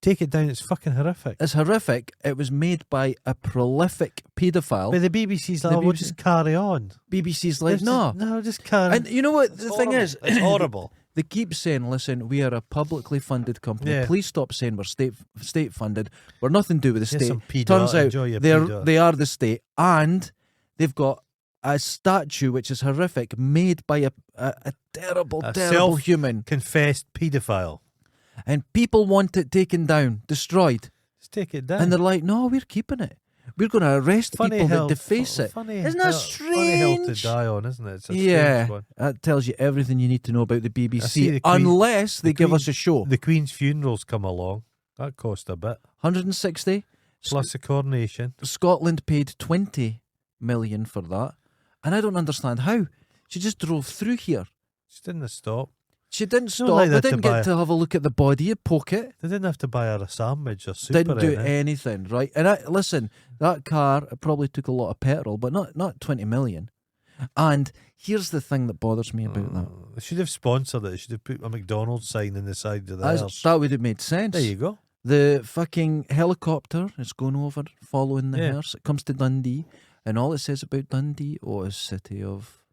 Take it down. It's fucking horrific. It's horrific. It was made by a prolific paedophile. But the BBC's like, we'll just carry on. BBC's like, no. Just carry on. And you know what the thing is? It's horrible. They keep saying, listen, we are a publicly funded company. Yeah. Please stop saying we're state funded. We're nothing to do with the Yes, state. some pedo. Turns out Enjoy your they pedo. are the state. And they've got a statue which is horrific, made by a terrible, terrible human. Confessed paedophile. And people want it taken down, destroyed. Just take it down. And they're like, no, we're keeping it. We're going to arrest people that deface it. Isn't that strange? Funny hill to die on, isn't it? It's a yeah, strange one. that tells you everything you need to know about the BBC. the Queen- Unless they give us a show. The Queen's funerals come along. That cost a bit. 160. Plus the coronation. Scotland paid 20 million for that. And I don't understand how. She just drove through here. She didn't stop. She didn't not stop. like They that didn't get to have a look at the body, poke it. They didn't have to buy her a sandwich or soup Didn't or do anything. anything, right? And listen, that car it probably took a lot of petrol, but not 20 million. And here's the thing that bothers me about that. They should have sponsored it. They should have put a McDonald's sign in the side of the house. That would have made sense. There you go. The fucking helicopter is going over, following the Yeah. hearse. It comes to Dundee, and all it says about Dundee, is city of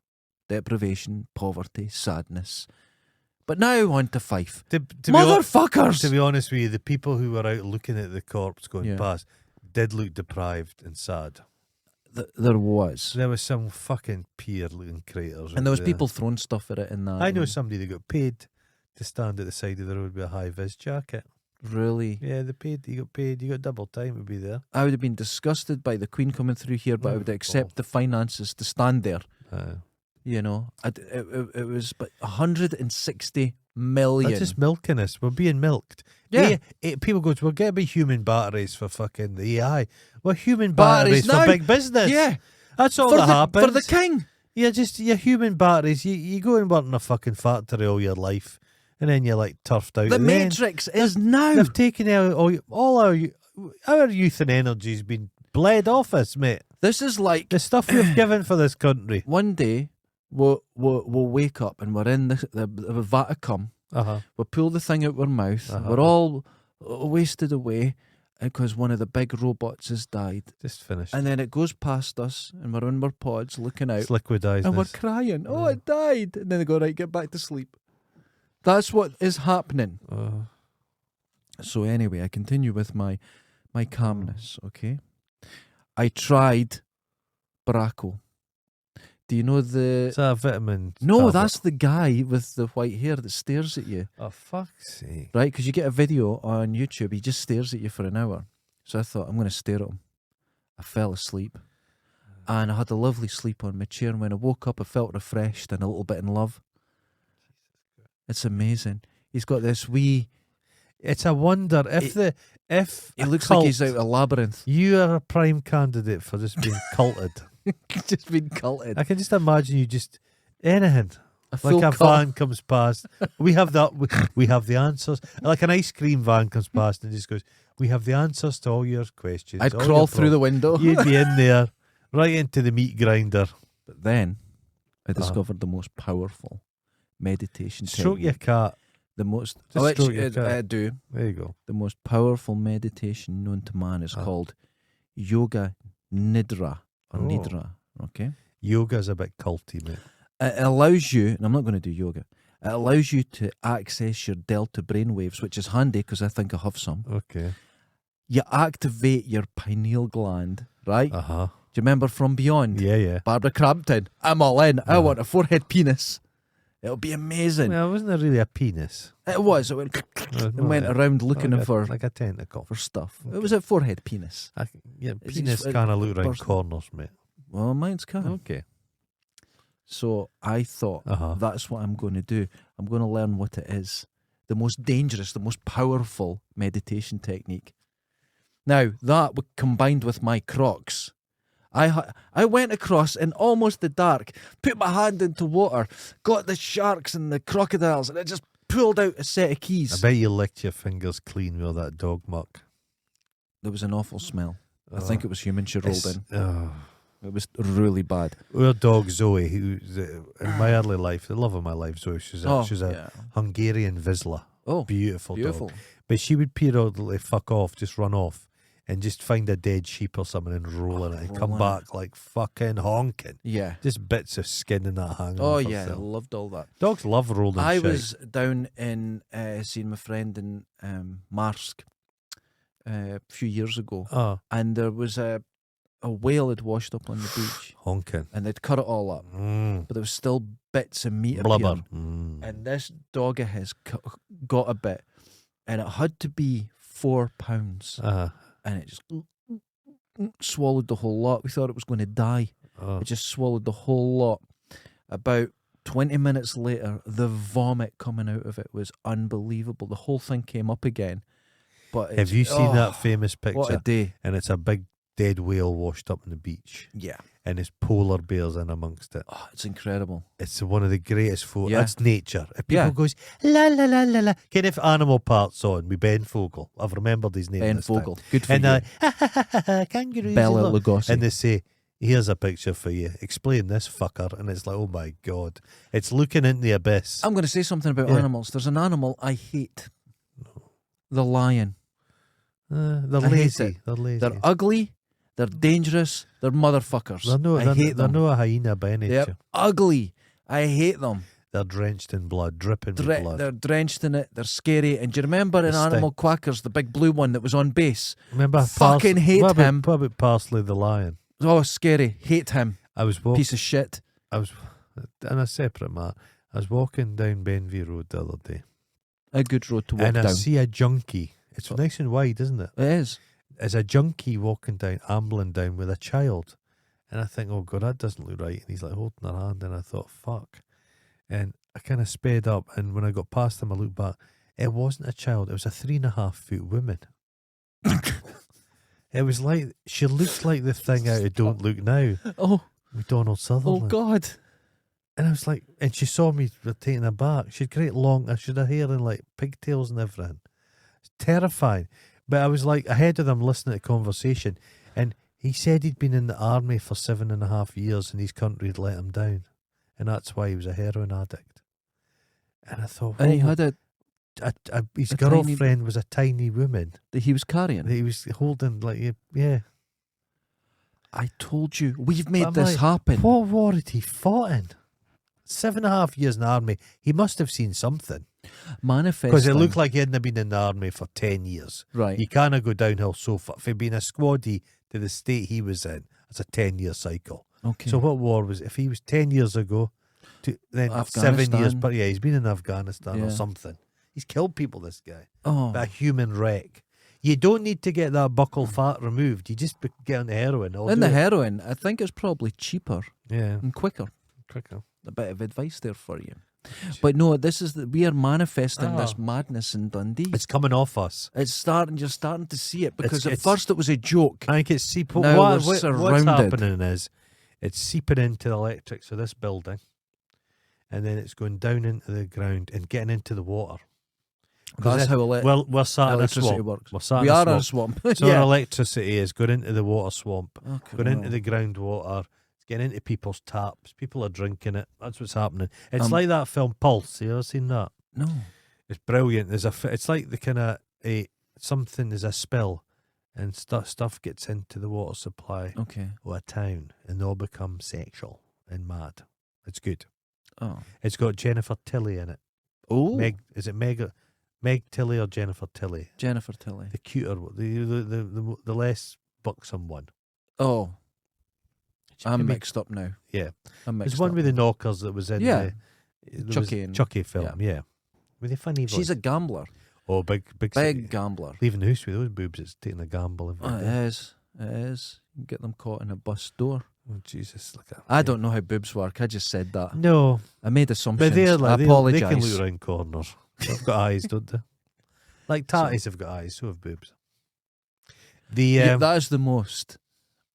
deprivation, poverty, sadness. But now on to Fife. Motherfuckers! To be honest with you, the people who were out looking at the corpse going past did look deprived and sad. There was. There was some fucking pier-looking craters. And there was people throwing stuff at it in that. I know somebody that got paid to stand at the side of the road with a high-vis jacket. Really? Yeah, they paid. You got paid. You got double time to be there. I would have been disgusted by the Queen coming through here, but I would accept the finances to stand there. You know, it was but 160 million. That's just milking us. We're being milked. Yeah. People go, we're getting human batteries for fucking the AI. We're human batteries now. for big business. Yeah. That's all that happens. For the king. Yeah, just your human batteries. You go and work in a fucking factory all your life, and then you're like turfed out. The and Matrix is now. They've taken out all our youth and energy's been bled off us, mate. This is like the stuff we've given for this country. One day, we'll wake up and we're in the vat of cum. We'll pull the thing out our mouth. We're all wasted away because one of the big robots has died. Just finished. And then it goes past us and we're in our pods looking out. It's liquidized. And we're crying. Oh, it died. And then they go, right, get back to sleep. That's what is happening. So anyway, I continue with my calmness, okay? I tried Braco. Do you know the... Is that a vitamin? No, tablet? that's the guy with the white hair that stares at you. Oh, fuck's sake. Right, because you get a video on YouTube, he just stares at you for an hour. So I thought, I'm going to stare at him. I fell asleep. And I had a lovely sleep on my chair. And when I woke up, I felt refreshed and a little bit in love. It's amazing. He's got this wee... It's a wonder if he looks like he's out of a labyrinth. You are a prime candidate for just being culted. Just being culted. I can just imagine you just anything. Like a van comes past. We have that. We have the answers. Like an ice cream van comes past and just goes, "We have the answers to all your questions." I'd crawl through the window. You'd be in there, right into the meat grinder. But then I discovered the most powerful meditation Stroke technique. your cat. The most. Stroke your cat. I do. There you go. The most powerful meditation known to man is called Yoga Nidra or Nidra. Okay. Yoga's a bit culty, mate. It allows you, and I'm not going to do yoga. It allows you to access your delta brainwaves, which is handy because I think I have some. Okay. You activate your pineal gland, right? Uh huh. Do you remember From Beyond? Yeah. Barbara Crampton. I'm all in. I want a forehead penis. It'll be amazing. Well, wasn't it really a penis? It was. It went, and went around looking for like a tentacle for stuff. Okay. It was a forehead penis. Penis kind of look around corners, mate. Well, mine's can. Okay. So I thought that's what I'm going to do. I'm going to learn what it is. The most dangerous, the most powerful meditation technique. Now, that combined with my Crocs, I went across in almost the dark, put my hand into water, got the sharks and the crocodiles, and I just pulled out a set of keys. I bet you licked your fingers clean with all that dog muck. There was an awful smell. I think it was human she rolled in. It was really bad. Our dog Zoe, who in my early life, the love of my life, Zoe, she's a Hungarian Vizsla. Oh, beautiful dog. But she would periodically fuck off, just run off, and just find a dead sheep or something and roll in it and come back like fucking honking. Yeah. Just bits of skin in that hanging. Oh, yeah, I loved all that. Dogs love rolling I shit. was down in seeing my friend in Marsk a few years ago, and there was a whale had washed up on the beach. Honking. And they'd cut it all up. But there was still bits of meat blubber. And this dog of his got a bit, and it had to be 4 pounds. And it just swallowed the whole lot. We thought it was going to die. It just swallowed the whole lot. About 20 minutes later, the vomit coming out of it was unbelievable. The whole thing came up again. But have you seen that famous picture? What a day. And it's a big dead whale washed up on the beach. Yeah. And there's polar bears in amongst it. Oh, it's incredible. It's one of the greatest photos. Yeah. That's nature. If people goes, la la la la la, kind of animal parts on with Ben Fogle. I've remembered his name. Ben Fogle. Good for and you. And ha ha ha ha, kangaroos. Bella Lugosi. And they say, here's a picture for you. Explain this fucker. And it's like, oh my God. It's looking into the abyss. I'm going to say something about animals. There's an animal I hate. The lion. They're lazy. They're lazy. They're ugly. They're dangerous. They're motherfuckers. I hate them. They're no a hyena by nature. They're ugly. I hate them. They're drenched in blood, dripping with blood. They're drenched in it. They're scary. And do you remember in Animal Quackers, the big blue one that was on base? Remember? Fucking hate him. What about Parsley the lion? Oh, scary. Hate him. I was piece of shit. I was in a separate matter. I was walking down Benvie Road the other day. A good road to walk down. And I see a junkie. It's nice and wide, isn't it? It is. As a junkie walking down, ambling down with a child. And I think, oh God, that doesn't look right. And he's like holding her hand. And I thought, fuck. And I kind of sped up. And when I got past him, I looked back. It wasn't a child. It was a 3.5 foot woman. It was like, she looks like the thing out of Don't Look Now. Oh. With Donald Sutherland. Oh God. And I was like, and she saw me taking her back. She had great long, she had her hair in like pigtails and everything. It's terrifying. But I was like ahead of them listening to the conversation, and he said he'd been in the army for 7.5 years and his country had let him down. And that's why he was a heroin addict. And I thought, and he had his girlfriend was a tiny woman that he was carrying. That he was holding, like, yeah. I told you, we've made this happen. What war had he fought in? 7.5 years in the army. He must have seen something. Manifesting. Because it looked like he hadn't been in the army for 10 years. Right. You can't go downhill so far. If he'd been a squaddy to the state he was in, it's a 10-year cycle. Okay. So what war was, if he was 10 years ago, then 7 years, but he's been in Afghanistan or something. He's killed people, this guy. Oh. But a human wreck. You don't need to get that buccal fat removed. You just get on the heroin. In the heroin, I think it's probably cheaper and quicker. Quicker. A bit of advice there for you. But no, we are manifesting this madness in Dundee. It's coming off us. You're starting to see it, because at first it was a joke. I think it's seeping. Now What's happening is it's seeping into the electrics of this building, and then it's going down into the ground and getting into the water. That's how we're sat in a swamp. Works. We are in a swamp. So our electricity is going into the water swamp, going into the groundwater. Getting into people's taps. People are drinking it. That's what's happening. It's like that film Pulse. You ever seen that? No. It's brilliant. It's like the kind of something is a spill, and stuff gets into the water supply of a town, and they all become sexual and mad. It's good. Oh. It's got Jennifer Tilly in it. Oh. Is it Meg Tilly or Jennifer Tilly? Jennifer Tilly. The cuter one. The less buxom one. Oh. I'm mixed up now. Yeah. There's one with the knockers that was in the Chucky film, yeah. With the funny voice. She's a gambler. Oh, big gambler. Leaving the house with those boobs, it's taking a gamble. It is. You get them caught in a bus door. Oh, Jesus. I don't know how boobs work. I just said that. No. I made assumptions. But I apologise. They can look around corners. They've got eyes, don't they? Like tatties have got eyes, so have boobs. That is the most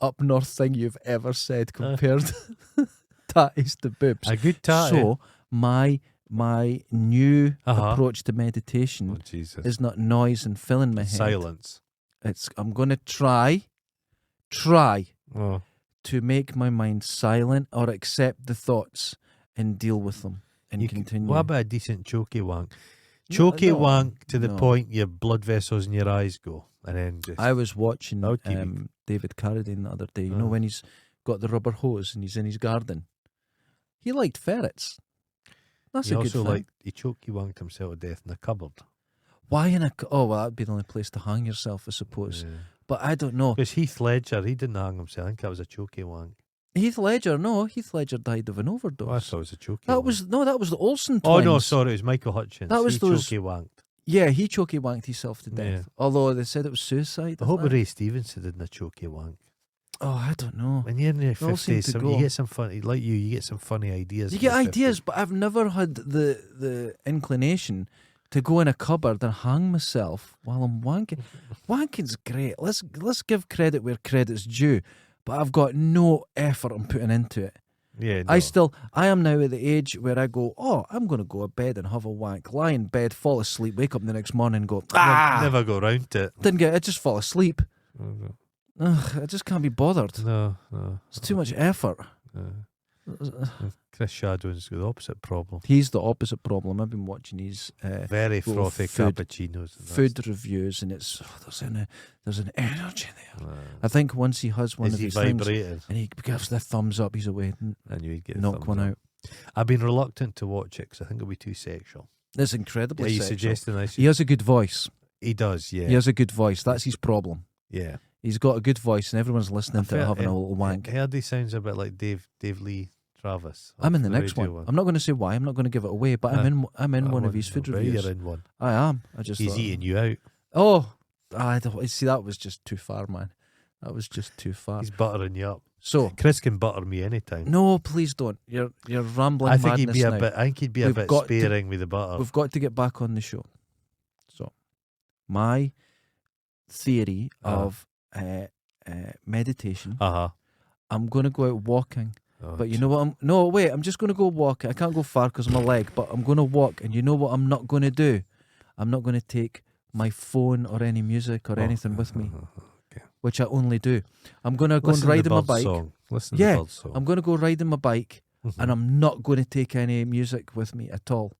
up north thing you've ever said compared tatties to boobs. A good tatty. So my new approach to meditation is not noise and filling my head. Silence. I'm going to try to make my mind silent or accept the thoughts and deal with them and continue. What about a decent chokey wank? Chokey wank to the point your blood vessels in your eyes go. And then I was watching David Carradine the other day. You know, when he's got the rubber hose and he's in his garden. He liked ferrets. That's a good thing. He chokey wanked himself to death in a cupboard. Why in a? Oh, well, that'd be the only place to hang yourself, I suppose. Yeah. But I don't know. Because Heath Ledger, he didn't hang himself. I think that was a chokey wank. Heath Ledger died of an overdose. Oh, I thought it was a chokey wank. That was the Olsen twins. Oh no, sorry, it was Michael Hutchins. That was chokey wanked. Yeah, he chokey wanked himself to death. Yeah. Although they said it was suicide. I hope Ray Stevenson didn't chokey wank. Oh, I don't know. When you're in your 50s, you get some funny, like you get some funny ideas. You get ideas, but I've never had the inclination to go in a cupboard and hang myself while I'm wanking. Wanking's great. Let's give credit where credit's due, but I've got no effort I'm putting into it. Yeah, no. I am now at the age where I go, I'm going to go to bed and have a wank, lie in bed, fall asleep, wake up the next morning and go, Never go round to it. I just fall asleep. I just can't be bothered. No. It's too much effort. Chris Shadwell's got the opposite problem. He's the opposite problem. I've been watching his very frothy cappuccinos, food reviews, and it's there's an energy there. I think once he has one of his things, and he gives the thumbs up, he's away. I knew he'd get knock one out. I've been reluctant to watch it because I think it'll be too sexual. It's incredibly sexual. Suggesting he has a good voice. He does, yeah. He has a good voice. That's his problem. Yeah. He's got a good voice, and everyone's listening to it having a little wank. I heard he sounds a bit like Dave Lee Travis. I'm in the next one. I'm not going to say why. I'm not going to give it away, but I'm in one of his food reviews. You're in one. I am. He's eating you out. Oh, I don't see. That was just too far, man. That was just too far. He's buttering you up. So Chris can butter me anytime. No, please don't. You're rambling. I think madness he'd be now. a bit. I think he'd be a bit sparing with the butter. We've got to get back on the show. So, my theory of meditation. I'm going to go out walking. But you know what? I'm just going to go walking. I can't go far because of my leg, but I'm going to walk. And you know what I'm not going to do? I'm not going to take my phone or any music or anything with me, which I only do. I'm going to go and ride on my bike. Listen to the bird song. I'm going to go riding my bike, and I'm not going to take any music with me at all.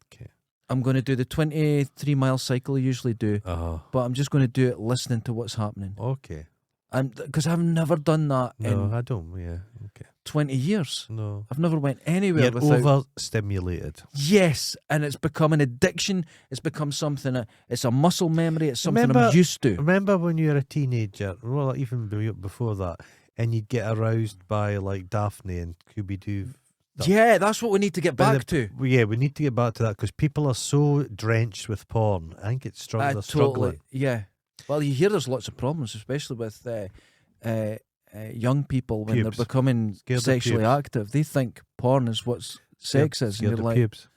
Okay. I'm going to do the 23-mile cycle I usually do, but I'm just going to do it listening to what's happening. Okay. And because I've never done that in I don't. Yeah. Okay. 20 years. No. I've never went anywhere You're without... overstimulated. Yes, and it's become an addiction. It's become something... It's a muscle memory. It's something I'm used to. Remember when you were a teenager, well, even before that, and you'd get aroused by like Daphne and Scooby-Doo? Yeah, that's what we need to get back to. Yeah, we need to get back to that because people are so drenched with porn. I think it's struggling. Totally, yeah. Well, you hear there's lots of problems, especially with young people when Pubes. they're becoming Scared of sexually pubes. active. They think porn is what sex is, and Scared you're of like, pubes.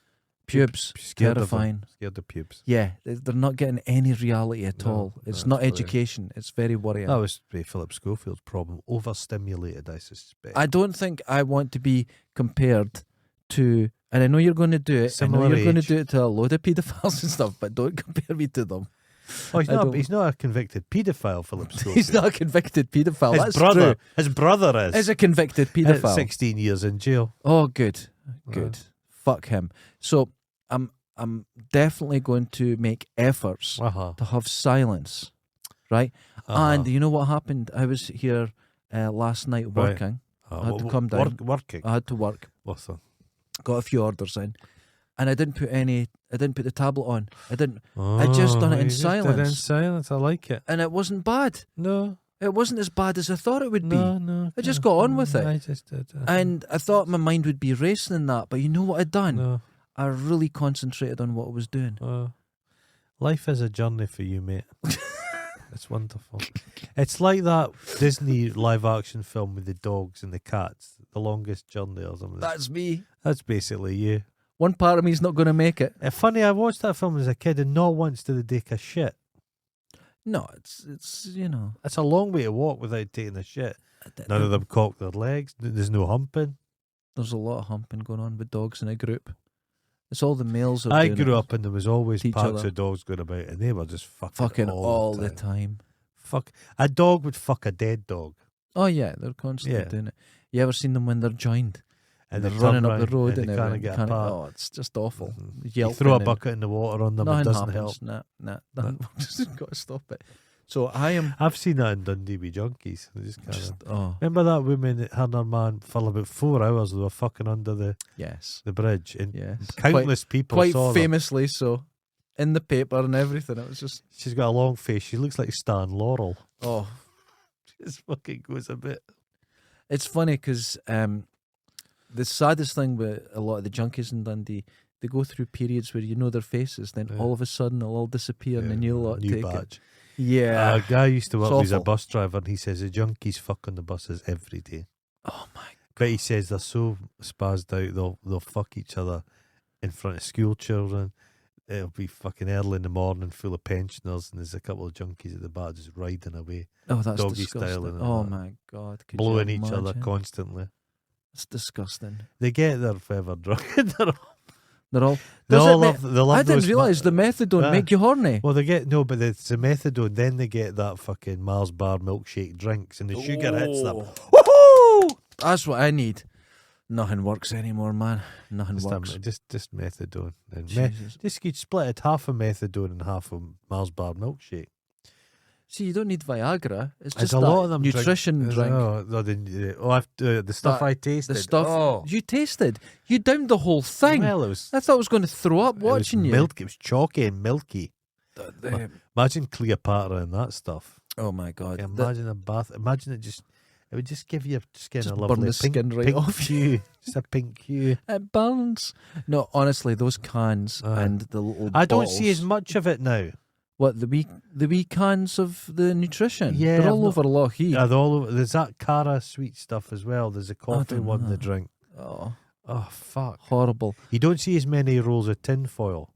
Scared terrifying. Of them. Scared of pubes. Yeah, they're not getting any reality at all. It's not brilliant. education. It's very worrying. That was Philip Schofield's problem. Overstimulated, I suspect. I don't think I want to be compared to, and I know you're going to do it. Similar I know you're going to age. do it to a load of paedophiles and stuff, but don't compare me to them. Oh, I he's not a convicted paedophile, Philip Schofield. He's not a convicted paedophile. His That's brother. true. His brother is. Is a convicted At paedophile. 16 years in jail. Oh, good. Fuck him. So I'm definitely going to make efforts to have silence, right? And you know what happened? I was here last night working. I had to come down. Working. I had to work. Listen. Got a few orders in, and I didn't put the tablet on. I just done it in you just did it in silence, silence. I like it. and it wasn't bad. No. It wasn't as bad as I thought it would be. No. I just got on with it. I just did. And I thought my mind would be racing in that, but you know what I'd done? No. I really concentrated on what I was doing. Life is a journey for you, mate. It's wonderful. It's like that Disney live action film with the dogs and the cats, The Longest Journey or something. That's me. That's basically you. One part of me is not going to make it. Funny, I watched that film as a kid and not once did they take a shit. No, it's you know. It's a long way to walk without taking a shit. None of them cock their legs. There's no humping. There's a lot of humping going on with dogs in a group. It's all the males. I grew up and there was always each packs other. of dogs going about and they were just fucking all the the time. Fuck. A dog would fuck a dead dog. Oh yeah, they're constantly doing it. You ever seen them when they're joined? And they're they running turn up the round road and they can't get apart. Oh, it's just awful. You throw a bucket in the water on them, it doesn't help. Nothing. Just got to stop it. So I've seen that in Dundee with junkies. They just oh remember that woman that had her man for about 4 hours. They were fucking under the bridge, and countless people quite saw famously so in the paper and everything. It was just she's got a long face. She looks like Stan Laurel. Oh, she just fucking goes a bit. It's funny because the saddest thing with a lot of the junkies in Dundee, they go through periods where you know their faces, then all of a sudden they'll all disappear and a new lot take badge. it. Yeah. A guy used to work as a awful. bus driver and he says the junkies fuck on the buses every day. Oh my God. But he says they're so spazzed out they'll fuck each other in front of school children. It'll be fucking early in the morning full of pensioners and there's a couple of junkies at the bar just riding away. Oh, that's doggy disgusting. styling and Oh that. my God. Could Blowing you each other imagine? constantly. It's disgusting. They get their feather drunk. They're all. They Does all it love, they love I didn't those realise the methadone make you horny. Well, they get no, but it's the methadone. Then they get that fucking Mars bar milkshake drinks, and the sugar hits them. Woohoo! That's what I need. Nothing works anymore, man. Nothing works. Just methadone. And Jesus. just you'd split it half a methadone and half a Mars bar milkshake. See, you don't need Viagra. It's There's just a that lot of them nutrition drink. The stuff I tasted. The stuff Oh. you tasted. You downed the whole thing. Well, it was. I thought I was going to throw up watching you. Milk. It was chalky and milky. The- Imagine Cleopatra and that stuff. oh my God. Imagine a bath. Imagine it would just give your skin Just a burn lovely the skin right pink off. hue. Just a pink hue. It burns. No, honestly, those cans and the little I don't bottles, see as much of it now. What, the wee cans of the nutrition? Yeah, They're I've all not- over Lochee. Yeah, they're all over. There's that Cara sweet stuff as well. There's a coffee don't one know. they drink. Oh, Oh fuck! horrible. You don't see as many rolls of tin foil.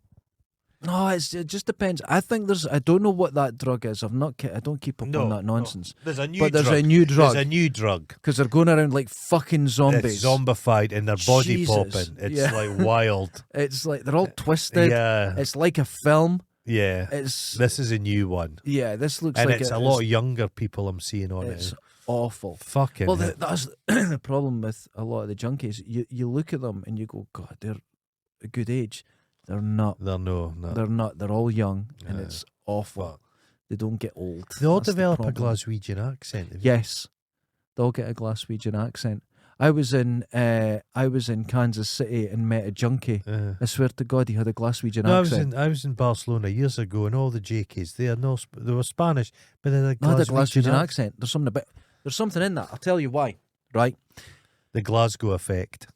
No, it just depends. I think I don't know what that drug is. I don't keep up on that nonsense. There's a new But drug. there's a new drug. There's a new drug. Because they're going around like fucking zombies. It's zombified and their body Jesus. popping. It's Yeah. like wild. It's like they're all twisted. Yeah. It's like a film. Yeah. It's This is a new one. yeah. This looks And like it's a lot of younger people I'm seeing on It's it. awful. Fucking Well, hell. that's the problem with a lot of the junkies. You look at them and you go, God, they're a good age. They're not. no. They're not. They're all young, and Yeah. it's awful. Fuck. They don't get old. They all That's the develop a problem. Glaswegian accent. have you? Yes, they all get a Glaswegian accent. I was in Kansas City and met a junkie. I swear to God, he had a Glaswegian accent. I was in Barcelona years ago, and all the JKs they were Spanish, but they had They had a Glaswegian Glaswegian accent. accent. There's something in that. I'll tell you why. Right. The Glasgow effect.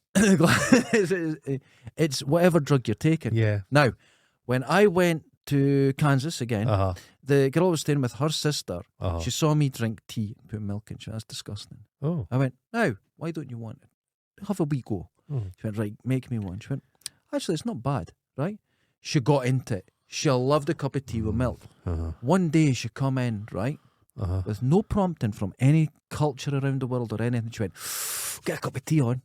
It's whatever drug you're taking. Yeah. Now, when I went to Kansas again. The girl was staying with her sister. She saw me drink tea and put milk in. She went, that's disgusting. Oh. I went, now, why don't you want it? Have a wee go. She went, right, make me one. She went, actually, it's not bad, right? She got into it. She loved a cup of tea with milk. One day she come in, right, with no prompting from any culture around the world or anything. She went, get a cup of tea on.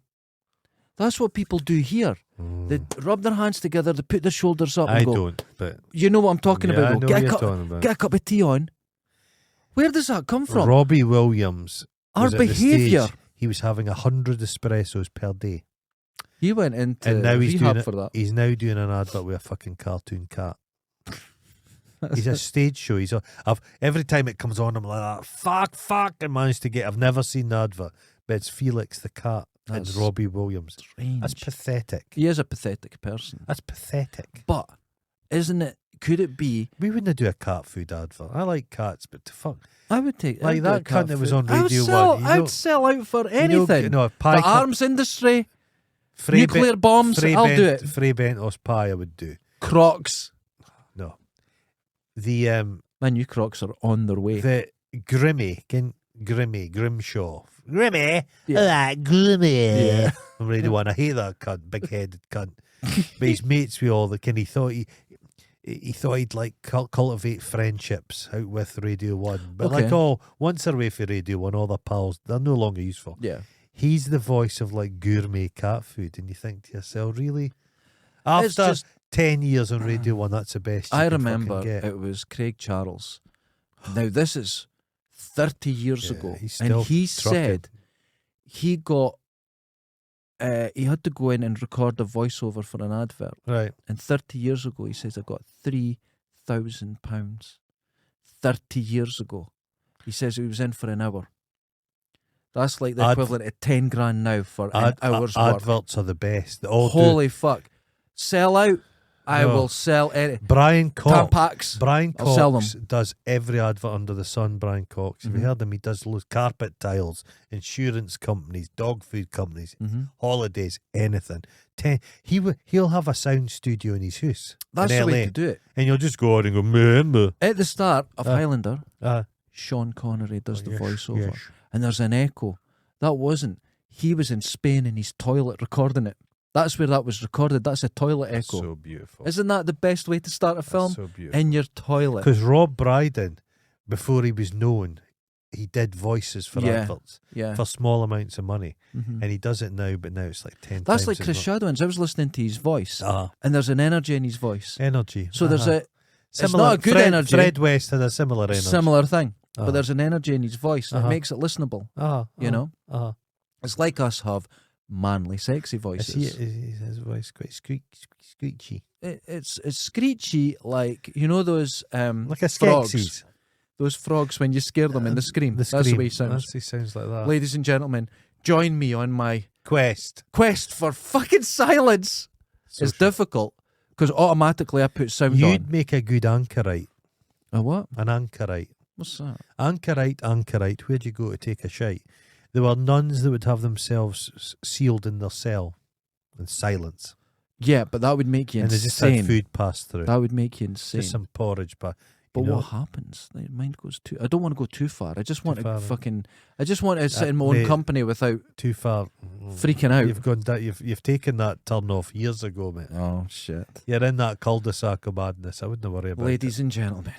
That's what people do here. They rub their hands together, they put their shoulders up and go. I don't, but... You know what I'm talking about. I know what you're talking about. Get a cup of tea on. Where does that come from? Robbie Williams. Our behaviour. He was having 100 espressos per day. He went into and now rehab for that. He's now doing an advert with a fucking cartoon cat. He's a stage show. Every time it comes on, I'm like, fuck, I managed to get. I've never seen the advert, but it's Felix the cat. That's Robbie Williams. Strange. That's pathetic. He is a pathetic person. That's pathetic. But isn't it? Could it be? We wouldn't do a cat food advert. I like cats, but to fuck. I would take like that cunt that was on Radio 1. I'd sell out for anything. The arms industry, nuclear bombs. I'll do it. Frey Bentos pie, I would do. Crocs. No. The my new Crocs are on their way. The Grimshaw. Grimmy? Yeah. Grimmy. Yeah. I'm Radio 1. I hate that cunt, big-headed cunt. But he's mates with all the kind. He thought he'd like cultivate friendships out with Radio 1. But once they're away for Radio 1, all their pals, they're no longer useful. Yeah. He's the voice of like gourmet cat food, and you think to yourself, really? After 10 years on Radio 1, that's the best you I can remember get. It was Craig Charles. Now this is 30 years ago, and he said he got he had to go in and record a voiceover for an advert. Right. And 30 years ago, he says, I got £3,000. 30 years ago. He says he was in for an hour. That's like the equivalent of 10 grand now for an hour's work. Adverts are the best. They all Holy fuck. Sell out. I will sell any. Brian Cox. Tampax. Brian I'll sell Cox them. does every advert under the sun. Brian Cox. Have you heard him? He does carpet tiles, insurance companies, dog food companies, holidays, anything. He'll have a sound studio in his house. That's in the LA, way to do it. And you'll just go on and go, remember. At the start of Highlander, Sean Connery does the voiceover. Yes. And there's an echo. That wasn't. He was in Spain in his toilet recording it. That's where that was recorded. That's a toilet echo. So beautiful. Isn't that the best way to start a film? So beautiful. In your toilet. Because Rob Brydon, before he was known, he did voices for adverts for small amounts of money. And he does it now, but now it's like 10 times. That's like Chris Shadowins. I was listening to his voice, and there's an energy in his voice. Energy. So there's a... Similar, it's not a good energy. Fred West had a similar energy. Similar thing. But there's an energy in his voice that makes it listenable. You know? It's like us have manly, sexy voices. Is his voice quite screechy? It's screechy, like, you know those like a frogs. Skeksis. Those frogs, when you scare them and they scream. That's the way he sounds. He sounds like that. Ladies and gentlemen, join me on my quest for fucking silence. It's difficult because automatically I put sound on. You'd make a good anchorite. A what? An anchorite. What's that? Anchorite. Where'd you go to take a shite? There were nuns that would have themselves sealed in their cell in silence. Yeah, but that would make you insane. And they just had food passed through. That would make you insane. Just some porridge. But what happens? My mind goes too... I don't want to go too far. I just want to fucking... I just want to sit in my own company without... Too far. Freaking out. You've taken that turn off years ago, mate. Oh, shit. You're in that cul-de-sac of madness. I wouldn't worry about it. Ladies and gentlemen...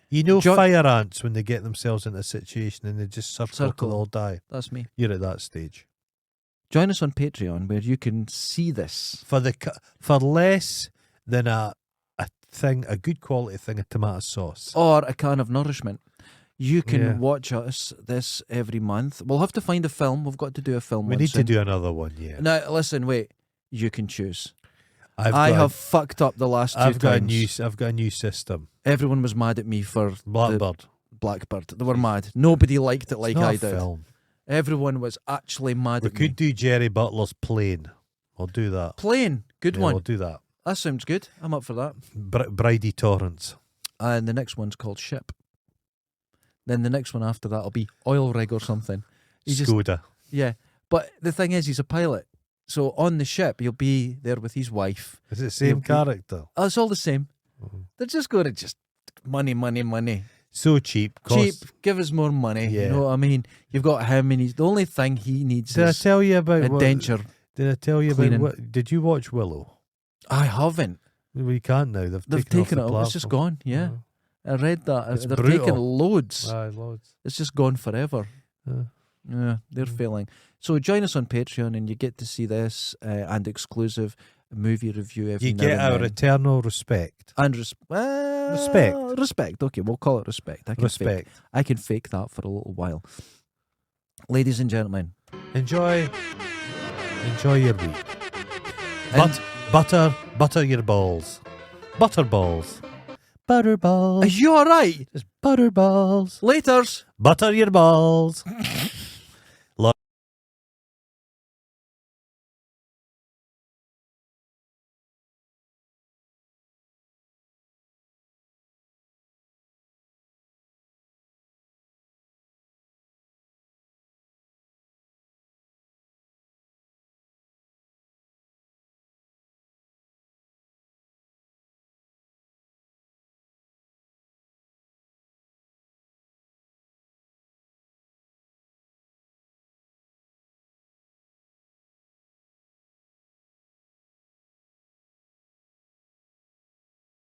You know fire ants when they get themselves in a situation and they just circle till they all die. That's me. You're at that stage. Join us on Patreon where you can see this for less than a good quality thing of tomato sauce or a can of nourishment. You can watch us this every month. We'll have to find a film. We've got to do a film. We need to do another one. Yeah. Now listen, wait. You can choose. I have fucked up the last 2 times. I've got a new system. Everyone was mad at me for Blackbird. They were mad. Nobody liked it like it's not I did. Film. Everyone was actually mad at me. We could do Jerry Butler's Plane. I'll do that. Plane. Good one. We'll do that. That sounds good. I'm up for that. Bridie Torrance. And the next one's called Ship. Then the next one after that will be Oil Rig or something. Skoda. Yeah. But the thing is, he's a pilot. So on the ship, he'll be there with his wife. Is it the same character? Oh, it's all the same. They're just going to just money. So cheap. Cheap, give us more money. Yeah. You know what I mean? You've got him, and the only thing he needs Did I is tell you about a denture. Did I tell you cleaning. about what? Did you watch Willow? I haven't. We can't now. They've taken it off. It's just gone. Yeah. I read that. It's They're brutal. taking loads. Aye, loads. It's just gone forever. Yeah, they're failing. So join us on Patreon, and you get to see this and exclusive movie review every You now get and our then. eternal respect. And Respect. Respect. Okay, we'll call it respect. Respect. I can fake that for a little while. Ladies and gentlemen, Enjoy your week. And- Butter your balls. Butter balls. Butter balls. are you all right? Just butter balls. Laters. Butter your balls.